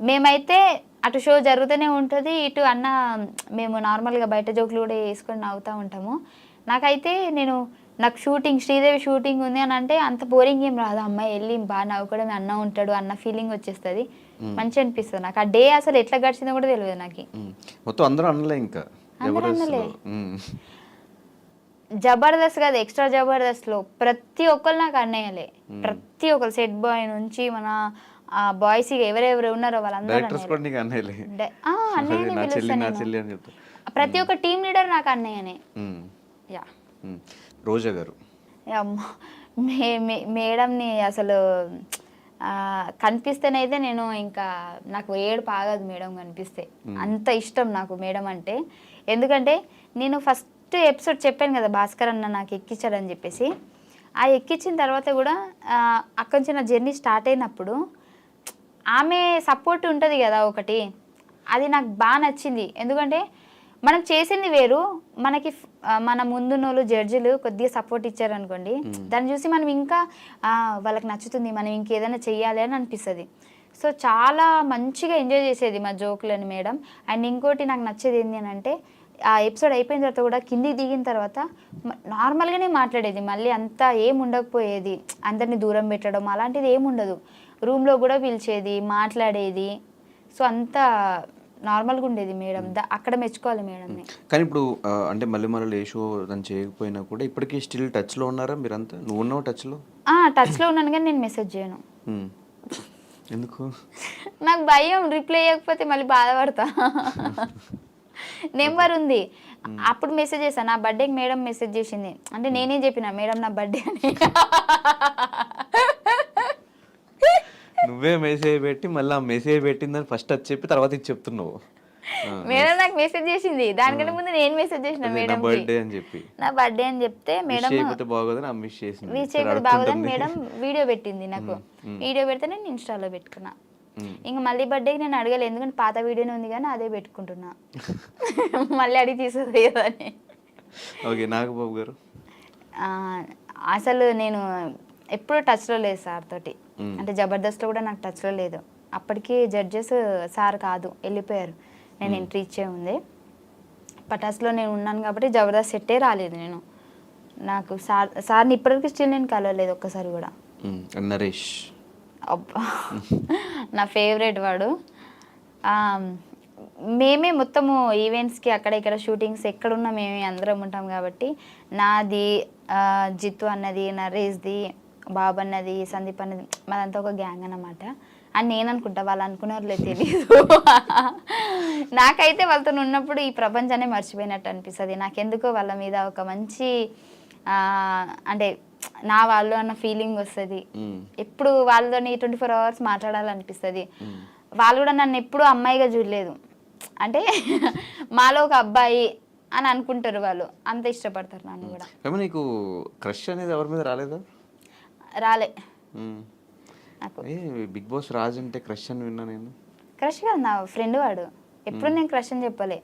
మేమైతే అటు షో జరుగుతూనే ఉంటుంది, ఇటు అన్న మేము నార్మల్గా బయట జోకులు కూడా వేసుకొని నవ్వుతూ ఉంటాము. నాకైతే నాకు శ్రీదేవి షూటింగ్ ఉంది అని అంటే అంత బోరింగ్ ఏం రాదు, అమ్మాయి వెళ్ళి బాగా నవ్వుకోవడం, అన్న ఉంటాడు అన్న ఫీలింగ్ వచ్చేస్తుంది, మంచి అనిపిస్తుంది నాకు. ఆ డే అసలు ఎట్లా గడిచిందో కూడా తెలియదు నాకు. మొత్తం అందరూ అనలే, ఇంకా జబర్దస్త్ కాదు, ఎక్స్ట్రా జబర్దస్త్లో ప్రతి ఒక్కరు నాకు అన్నయ్యలే, ప్రతి ఒక్కరు సెట్ బాయ్ నుంచి మన బాయ్స్ ఎవరెవరు ఉన్నారో వాళ్ళందరూ ప్రతి ఒక్క టీమ్ లీడర్ నాకు అన్నయ్యనే. యా. రోజా గారు మేడంని అసలు కనిపిస్తేనైతే నేను ఇంకా నాకు ఏడుపు ఆగదు మేడం కనిపిస్తే, అంత ఇష్టం నాకు మేడం అంటే. ఎందుకంటే నేను ఫస్ట్ ఎపిసోడ్ చెప్పాను కదా భాస్కర్ అన్న నాకు ఎక్కించాడని చెప్పేసి, ఆ ఎక్కించిన తర్వాత కూడా అక్కడి నుంచి నా జర్నీ స్టార్ట్ అయినప్పుడు ఆమె సపోర్ట్ ఉంటుంది కదా ఒకటి, అది నాకు బాగా నచ్చింది. ఎందుకంటే మనం చేసింది వేరు, మనకి మన ముందున్నోళ్ళు జడ్జిలు కొద్దిగా సపోర్ట్ ఇచ్చారనుకోండి, దాన్ని చూసి మనం ఇంకా వాళ్ళకి నచ్చుతుంది, మనం ఇంకేదైనా చెయ్యాలి అని అనిపిస్తుంది. సో చాలా మంచిగా ఎంజాయ్ చేసేది మా జోకులని మేడం. అండ్ ఇంకోటి నాకు నచ్చేది ఏంటి అని అంటే ఆ ఎపిసోడ్ అయిపోయిన తర్వాత కూడా కిందికి దిగిన తర్వాత నార్మల్గానే మాట్లాడేది, మళ్ళీ అంతా ఏం ఉండకపోయేది, అందరినీ దూరం పెట్టడం అలాంటిది ఏముండదు, రూమ్లో కూడా పిలిచేది, మాట్లాడేది. సో అంతా నార్మల్గా ఉండేది మేడం, అక్కడ మెచ్చుకోవాలి మేడంని. కానీ ఇప్పుడు అంటే మళ్ళీ ఏ షో దాన్ని చేయకపోయినా కూడా ఇప్పటికీ స్టిల్ టచ్లో ఉన్నారా మీరంతా? నువ్వు ఉన్నావు టచ్లో? టచ్లో ఉన్నాను కానీ నేను మెసేజ్ చేయను. ఎందుకు? నాకు భయం, రిప్లై చేయకపోతే మళ్ళీ బాధపడతా. నెంబర్ ఉంది, అప్పుడు మెసేజ్ చేశాను, నా బర్త్డేకి మేడం మెసేజ్ చేసింది అంటే నేనే చెప్పిన మేడం నా బర్త్డే అని. నువ్వే మెసేజ్ పెట్టి మళ్ళీ ఆ మెసేజ్ పెట్టిందని ఫస్ట్ అది చెప్పి తర్వాత ఇది చెప్తున్నావు. మేడం నాకు మెసేజ్ చేసింది, దానికంటే ముందు నేను మెసేజ్ చేసిన మేడం బర్త్డే అని చెప్పి, నా బర్త్డే అని చెప్తే మేడం విష్ చేసింది, విష్ చేయకపోతే బాగోదని మేడం వీడియో పెట్టింది నాకు. వీడియో పెడితే నేను ఇన్స్టాలో పెట్టుకున్నా. ఇంకా మళ్ళీ బర్త్డేకి నేను అడగలేదు, ఎందుకంటే పాత వీడియోనే ఉంది కానీ అదే పెట్టుకుంటున్నా, మళ్ళీ అడిగి తీసేది కదా అని. ఓకే. నాగబాబు గారు అసలు నేను ఎప్పుడు టచ్లో లేదు సార్ తోటి, అంటే జబర్దస్త్లో కూడా నాకు టచ్లో లేదు. అప్పటికి జడ్జెస్ సార్ కాదు, వెళ్ళిపోయారు, నేను ఎంట్రీ ఇచ్చే ఉంది. పటాస్లో నేను ఉన్నాను కాబట్టి జబర్దస్త్ సెట్టే రాలేదు నేను. నాకు సార్ని ఇప్పటివరకు స్టిల్ నేను కలవలేదు ఒక్కసారి కూడా. నరేష్ అబ్బా నా ఫేవరెట్ వాడు. మేమే మొత్తము ఈవెంట్స్కి అక్కడ ఇక్కడ షూటింగ్స్ ఎక్కడున్నా మేమే అందరం ఉంటాం కాబట్టి నాది, జిత్తు అన్నది, నరేష్ది, బాబు అన్నది, సందీప్ అన్నది, మాదంతా ఒక గ్యాంగ్ అన్నమాట. అని నేను అనుకుంటా, వాళ్ళు అనుకున్నారులే తెలీదు. నాకైతే వాళ్ళతో ఉన్నప్పుడు ఈ ప్రపంచాన్ని మర్చిపోయినట్టు అనిపిస్తుంది. నాకెందుకో వాళ్ళ మీద ఒక మంచి అంటే నా వాళ్ళు అన్న ఫీలింగ్ వస్తుంది. ఎప్పుడు వాళ్ళతోని 24 hours మాట్లాడాలనిపిస్తుంది. వాళ్ళు కూడా నన్ను ఎప్పుడు అమ్మాయిగా చూడలేదు, అంటే మాలో ఒక అబ్బాయి అని అనుకుంటారు వాళ్ళు, అంత ఇష్టపడతారు నన్ను కూడా. నీకు క్రష్ అనేది ఎవరి మీద రాలేదా? రాలే నాకు. బిగ్ బాస్ రాజ్ అంటే క్రష్ అని విన్నా నేను. క్రష్ కాదు, నా ఫ్రెండ్ వాడు. ఎప్పుడు నేను క్రష్ అని చెప్పలే.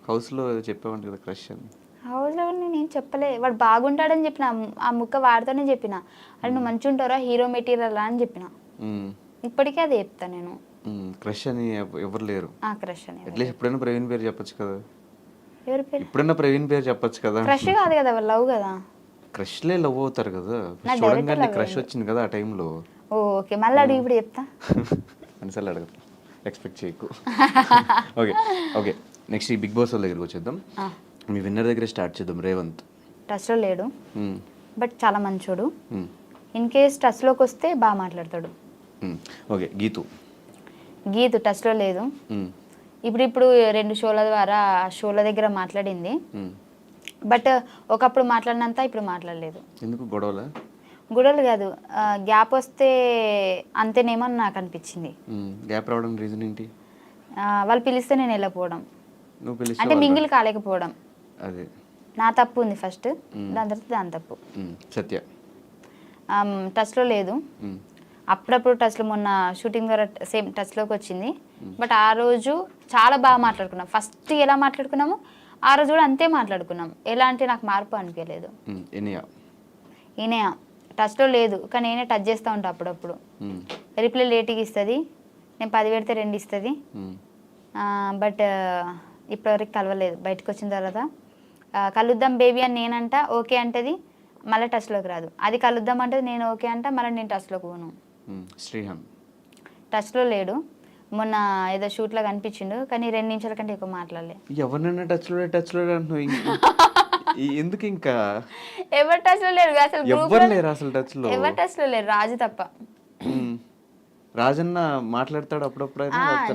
హౌస్లో చెప్పేవాడి కదా క్రష్ అని. హౌస్లో నేను చెప్పలే. వాడు బాగుంటాడని చెప్పిన, ఆ ముక్క వాడితోనే చెప్పిన. అది నువ్వు మంచిగా ఉంటారా, హీరో మెటీరియల్ అని చెప్పిన. ఇప్పటికే అదే చెప్తా నేను. క్రష్ అని ఎవరు లేరు. క్రష్ అని అట్లీస్ట్ ఎప్పుడైనా ప్రవీణ్ పేరు చెప్పొచ్చు కదా. ఎవరి పేరు? ఎప్పుడైనా ప్రవీణ్ పేరు చెప్పొచ్చు కదా. క్రష్ కాదు కదా, లవ్ కదా. క్రష్లే లవ్ అవుతారు కదా. చూడంగానే క్రష్ వచ్చింది కదా ఆ టైంలో. ఓకే, మళ్ళీ అడుగు, ఇప్పుడు చెప్తా. అనిసార్లు అడగదు, ఎక్స్పెక్ట్ చేయకు. ఓకే ఓకే, నెక్స్ట్ ఈ బిగ్ బాస్ వాళ్ళ దగ్గరికి వచ్చేద్దాం. మీ విన్నర్ దగ్గర స్టార్ట్ చేద్దాం. రేవంత్ టచ్లో లేడు, బట్ చాలా మంచోడు. ఇన్ కేస్ టచ్లోకి వస్తే బాగా మాట్లాడతాడు. ఓకే, గీతు టచ్లో లేదు. ఇప్పుడు 2 షోల ద్వారా షోల దగ్గర మాట్లాడింది, బట్ ఒకప్పుడు మాట్లాడినంత ఇప్పుడు మాట్లాడలేదు. ఎందుకు? గొడవలు కాదు, గ్యాప్ వస్తే అంతేనేమో అని నాకు అనిపించింది. గ్యాప్ రావడం రీజన్ ఏంటి? వాళ్ళు పిలిస్తే నేను వెళ్ళకపోవడం, అంటే మింగిల్ కాలేకపోవడం. అదే నా తప్పు ఉంది ఫస్ట్, దాని తర్వాత దాని తప్పు. సత్య టచ్లో లేదు. అప్పుడప్పుడు టచ్లో, మొన్న షూటింగ్ ద్వారా సేమ్ టచ్లోకి వచ్చింది, బట్ ఆ రోజు చాలా బాగా మాట్లాడుకున్నాం. ఫస్ట్ ఎలా మాట్లాడుకున్నాము ఆ రోజు కూడా అంతే మాట్లాడుకున్నాం. ఎలా అంటే నాకు మార్పు అనిపించలేదు. ఈయన టచ్లో లేదు, కానీ నేనే టచ్ చేస్తూ ఉంటాను అప్పుడప్పుడు. రిప్లై లేట్గా ఇస్తుంది, నేను 10 పెడితే 2 ఇస్తుంది. బట్ ఇప్పటివరకు కలవలేదు. బయటకు వచ్చిన తర్వాత కలుద్దాం బేబీ అని నేనంట, ఓకే అంటది, మళ్ళీ టచ్లోకి రాదు. అది కలుద్దాం అంటే నేను ఓకే అంట, మళ్ళీ నేను టచ్లోకి పోను. శ్రీహాన్ టచ్లో లేడు. మొన్న ఏదో షూట్లో కనిపించిండు, కానీ 2 నిమిషాల కంటే ఎక్కువ మాట్లాడలే. ఎవరినైనా టచ్లో ఎందుకు? ఇంకా ఎవరు టచ్లో లేరు అసలు, ఎవరు లేరు అసలు టచ్లో. ఎవరు టచ్లో లేరు, రాజు తప్ప. రాజన్న మాట్లాడతాడు అప్పుడప్పుడు,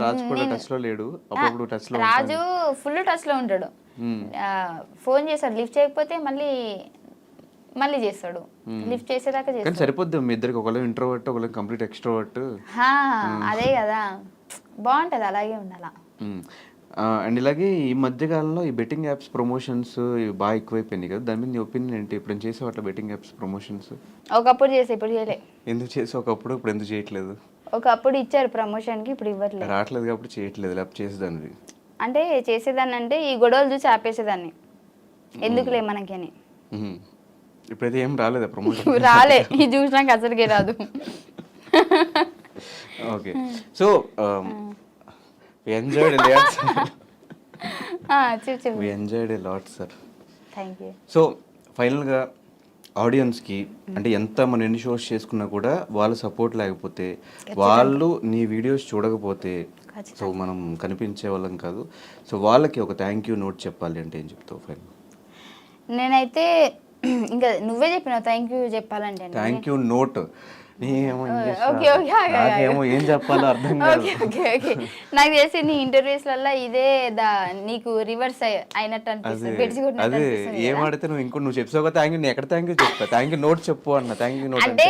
రాజు కూడా టచ్ లో లేడు. అప్పుడప్పుడు టచ్ లో, రాజు ఫుల్ టచ్ లో ఉంటాడు. ఫోన్ చేస్తాడు, లిఫ్ట్ చేయకపోతే మళ్ళీ చేస్తాడు. లిఫ్ట్ చేసేదాకా చేస్తాడు. సరిపోద్ది మీ ఇద్దరికి, ఒకళ్ళు ఇంట్రోవర్ట్, ఒకళ్ళు కంప్లీట్ ఎక్స్ట్రోవర్ట్. అదే కదా, బాగుంటది, అలాగే ఉండాల. అండ్ ఇలాగే ఈ మధ్యకాలంలో ఈ బెట్టింగ్ యాప్స్ ప్రమోషన్స్ బాగా ఎక్కువైపోయినాయి కదా, దాని మీద నీ ఒపీనియన్ ఏంటి? ఇప్పుడు చేసావు అట్లా బెట్టింగ్ యాప్స్ ప్రమోషన్స్? ఒకప్పుడు చేసే, ఇప్పుడు చేయలే. ఎందుకు చేసావు ఒకప్పుడు, ఇప్పుడు ఎందుకు చేయట్లేదు? ఒకప్పుడు ఇచ్చారు ప్రమోషన్కి, ఇప్పుడు ఇవ్వట్లేదు. రావట్లేదు కాబట్టి చేయట్లేదు, లేకపోతే చేసేదాన్ని. అంటే చేసేదాన్ని అంటే ఈ గొడవలు చూసి ఆపేసేదాన్ని, ఎందుకులే మనకి అని. ఇప్పుడైతే ఏం రాలేదా ప్రమోషన్? రాలే, ఇది చూసినాక అసలుకే రాదు. Okay, so we enjoyed a lot, sir. We enjoyed a lot, sir. Thank you. So ఫైనల్గా ఆడియన్స్కి, అంటే ఎంత మనం ఎన్ని షోస్ చేసుకున్నా కూడా వాళ్ళ సపోర్ట్ లేకపోతే, వాళ్ళు నీ వీడియోస్ చూడకపోతే, సో మనం కనిపించే వాళ్ళం కాదు. సో వాళ్ళకి ఒక థ్యాంక్ యూ నోట్ చెప్పాలి అంటే ఏం చెప్తావు ఫైనల్? నేనైతే ఇంకా నువ్వే చెప్పినావు థ్యాంక్ యూ చెప్పాలంటే. థ్యాంక్ యూ నోట్ ఏమో ఏం చెప్పాలో అర్థం కాదు. నాకు తెలిసి నీ ఇంటర్వ్యూస్లలో ఇదే నీకు రివర్స్ అయినట్టు అనిపిస్తుంది. అదే ఏమాడితే నువ్వు చెప్తావు కదా థ్యాంక్ యూ, నేను ఎక్కడ థ్యాంక్ యూ చెప్తా, థ్యాంక్ యూ నోట్ చెప్పు అన్న. థ్యాంక్ యూ నోట్ అంటే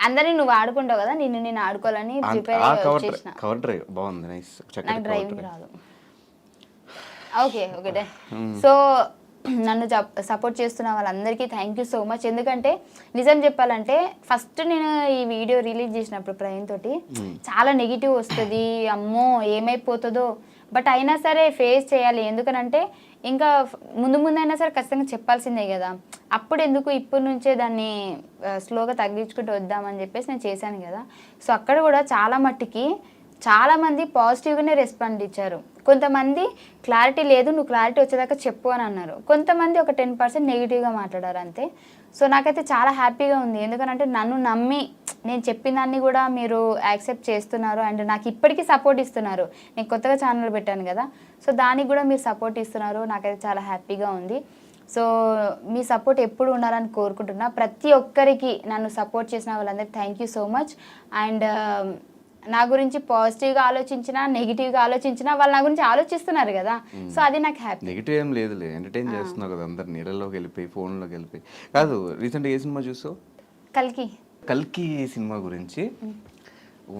అందరినీ నువ్వు ఆడుకుంటావు కదా, నేను ఆడుకోవాలని కవర్ డ్రైవ్ బాగుంది, నైస్. నాకు డ్రైవింగ్ రాదు. ఓకే ఓకే, సో నన్ను సపోర్ట్ చేస్తున్న వాళ్ళందరికీ థ్యాంక్ యూ సో మచ్. ఎందుకంటే నిజం చెప్పాలంటే ఫస్ట్ నేను ఈ వీడియో రిలీజ్ చేసినప్పుడు ప్రవీణ్ తోటి చాలా నెగిటివ్ వస్తుంది, అమ్మో ఏమైపోతుందో, బట్ అయినా సరే ఫేస్ చేయాలి. ఎందుకనంటే ఇంకా ముందైనా సరే ఖచ్చితంగా చెప్పాల్సిందే కదా, అప్పుడు ఎందుకు ఇప్పటి నుంచే దాన్ని స్లోగా తగ్గించుకుంటూ వద్దామని చెప్పేసి నేను చేశాను కదా. సో అక్కడ కూడా చాలా మట్టికి చాలామంది పాజిటివ్గానే రెస్పాండ్ ఇచ్చారు. కొంతమంది క్లారిటీ లేదు, నువ్వు క్లారిటీ వచ్చేదాకా చెప్పు అని అన్నారు. కొంతమంది ఒక 10% నెగిటివ్గా మాట్లాడారు అంతే. సో నాకైతే చాలా హ్యాపీగా ఉంది, ఎందుకంటే నన్ను నమ్మి నేను చెప్పిన దాన్ని కూడా మీరు యాక్సెప్ట్ చేస్తున్నారు అండ్ నాకు ఇప్పటికీ సపోర్ట్ ఇస్తున్నారు. నేను కొత్తగా ఛానల్ పెట్టాను కదా, సో దానికి కూడా మీరు సపోర్ట్ ఇస్తున్నారు, నాకైతే చాలా హ్యాపీగా ఉంది. సో మీ సపోర్ట్ ఎప్పుడు ఉండాలని కోరుకుంటున్నా. ప్రతి ఒక్కరికి నన్ను సపోర్ట్ చేసిన వాళ్ళందరికీ thank you so much. And నా గురించి పాజిటివ్గా ఆలోచించినా నెగిటివ్గా ఆలోచించినా వాళ్ళు నా గురించి ఆలోచిస్తున్నారు కదా, సో అది నాకు హ్యాపీ. నెగిటివ్ ఏం లేదులే, ఎంటర్టైన్ చేస్తున్నావు కదా అందరు నీళ్ళలోకి వెళ్ళిపోయి ఫోన్లోకి వెళ్ళిపోయి. కాదు, రీసెంట్గా ఏ సినిమా చూసావు? కల్కి. కల్కి సినిమా గురించి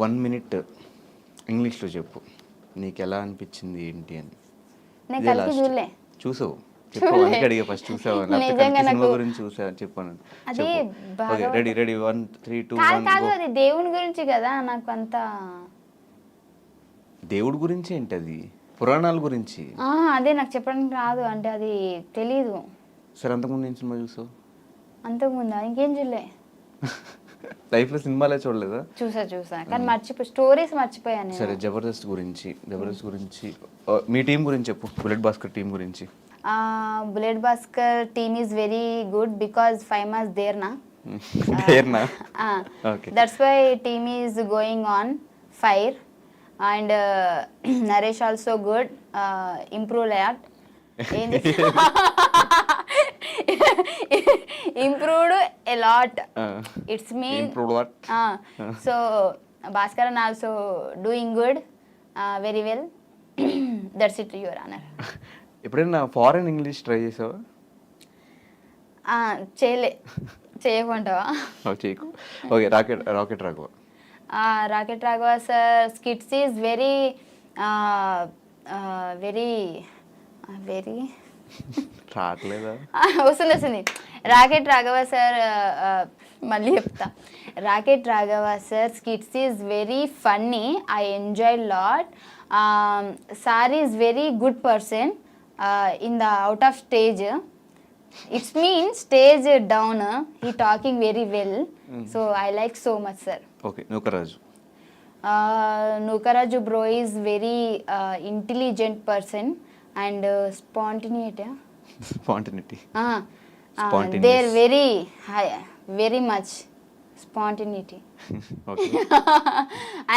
1 minute ఇంగ్లీష్లో చెప్పు, నీకు ఎలా అనిపించింది ఏంటి అని. నేను కల్కి చూడలే. చూసావు? చెప్పు, అందుకే అడిగా ఫస్ట్. చూసావా? సినిమా గురించి చూసావు చెప్పాను. అది రెడీ రెడీ 1 3 2 కాదు 1 కాదు, అది దేవుని గురించి కదా, నాకు అంత దేవుడి గురించి ఏంటి అది? పురాణాల గురించి. అదే నాకు చెప్పడానికి రాదు, అంటే అది తెలీదు. సరే, అంతకుముందు ఏం సినిమా చూసావు? అంతకుముందా ఇంకేం చూడలే. లైఫ్లో సినిమాలే చూడలేదా? చూసా కానీ స్టోరీస్ మర్చిపోయాను. సరే, జబర్దస్త్ గురించి మీ టీం గురించి చెప్పు, బుల్లెట్ భాస్కర్ టీం గురించి. Bullet Bhaskar team is very good because 5 months there na. Okay. That's why team is going on fire and Naresh also good, improve lot. Improved a lot. It's mean improved what? So Bhaskaran also doing good, very well. That's it, your honor. ఎప్పుడైనా foreign English try చేసావా? చేయకుంటావా? చేయకు. Okay, rocket Raghava. Rocket Raghava sir skits is very very very రావట్లేదా? వస్తుంది. Rocket Raghava sir, మళ్ళీ చెప్తా. Rocket Raghava sir skits is very funny, I enjoy lot. Sir is very good person in the out of stage. It's mean stage down, he talking very well. So I like so much, sir. Okay, Nukaraju. Nukaraju bro is very intelligent person and spontaneity. Spontaneity. They're very high, very much spontaneity. Okay.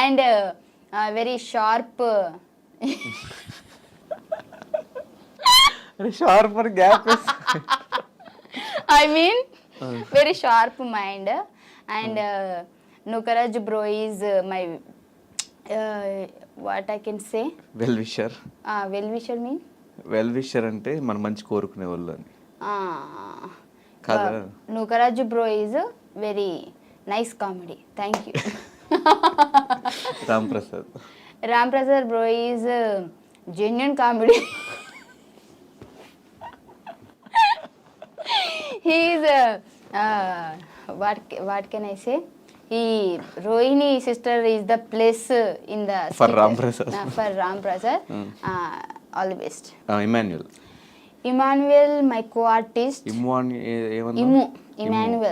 And very sharp. Sharp or gap is I mean very sharp mind. And Nukaraj bro is my what I can say, well wisher. Well wisher mean well wisher అంటే మన మంచి కోరుకునే వాళ్ళు అని కదా. Nukaraj bro is very nice comedy. Thank you. Ram Prasad bro is genuine comedy. He is what can I say? Rohini sister is the place in the for Ram Prasad. For Ram Prasad. All the best. Emmanuel, my co-artist. Emmanuel.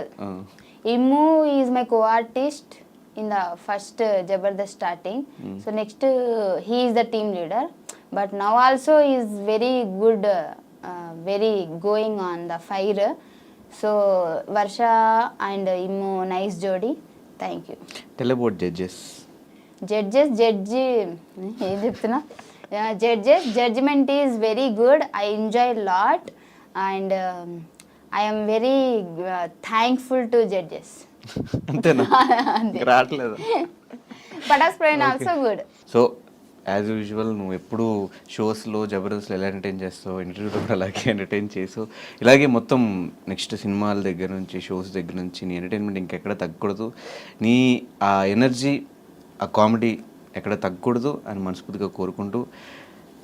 Immu is my co-artist in the first Jabardast starting. So next he is the team leader, but now also he is very good, very going on the fire. So Varsha and Immu nice jodi. Thank you. Tell about judges. Judgment is very good. I enjoy a lot and I am very thankful to judges. అంతేనా? రావట్లేదు. Patas Praveen also good. So as usual నువ్వు ఎప్పుడు షోస్లో జబర్దస్త్లో ఎలా entertain చేస్తావు, ఇంటర్వ్యూలో కూడా అలాగే ఎంటర్టైన్ చేసావు. ఇలాగే మొత్తం నెక్స్ట్ సినిమాల దగ్గర నుంచి షోస్ దగ్గర నుంచి నీ ఎంటర్టైన్మెంట్ ఇంకెక్కడ తగ్గకూడదు, నీ ఆ ఎనర్జీ ఆ కామెడీ ఎక్కడ తగ్గకూడదు అని మనస్ఫూర్తిగా కోరుకుంటూ,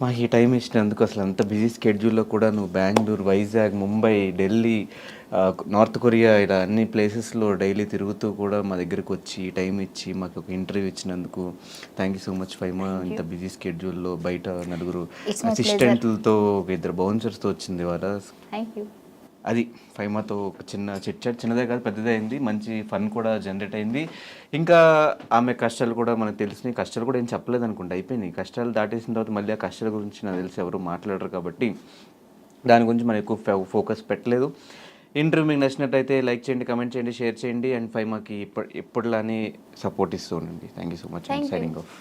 మాకు ఈ టైం ఇచ్చినందుకు, అసలు అంత బిజీ స్కెడ్యూల్లో కూడా నువ్వు బెంగళూరు, వైజాగ్, ముంబై, ఢిల్లీ, నార్త్ కొరియా ఇలా అన్ని ప్లేసెస్లో డైలీ తిరుగుతూ కూడా మా దగ్గరికి వచ్చి టైం ఇచ్చి మాకు ఒక ఇంటర్వ్యూ ఇచ్చినందుకు thank you so much Faima. ఇంత బిజీ స్కెడ్యూల్లో బయట 4 అసిస్టెంట్లతో 2 బౌన్సర్స్తో వచ్చింది వాళ్ళ. Thank you. అది ఫైమాతో ఒక చిన్న చిట్చాట్, చిన్నదే కాదు పెద్దదే అయింది, మంచి ఫన్ కూడా జనరేట్ అయింది. ఇంకా ఆమె కష్టాలు కూడా మనకు తెలిసినాయి, కష్టాలు కూడా ఏం చెప్పలేదు అనుకుంటా, అయిపోయినాయి. కష్టాలు దాటేసిన తర్వాత మళ్ళీ ఆ కష్టాల గురించి నాకు తెలిసి ఎవరు మాట్లాడరు కాబట్టి దాని గురించి మనం ఎక్కువ ఫోకస్ పెట్టలేదు. ఇంటర్వ్యూ మీకు నచ్చినట్టయితే లైక్ చేయండి, కమెంట్ చేయండి, షేర్ చేయండి అండ్ ఫైమాకి ఎప్పటిలానే సపోర్ట్ ఇస్తూ ఉండండి. Thank you so much. Signing off.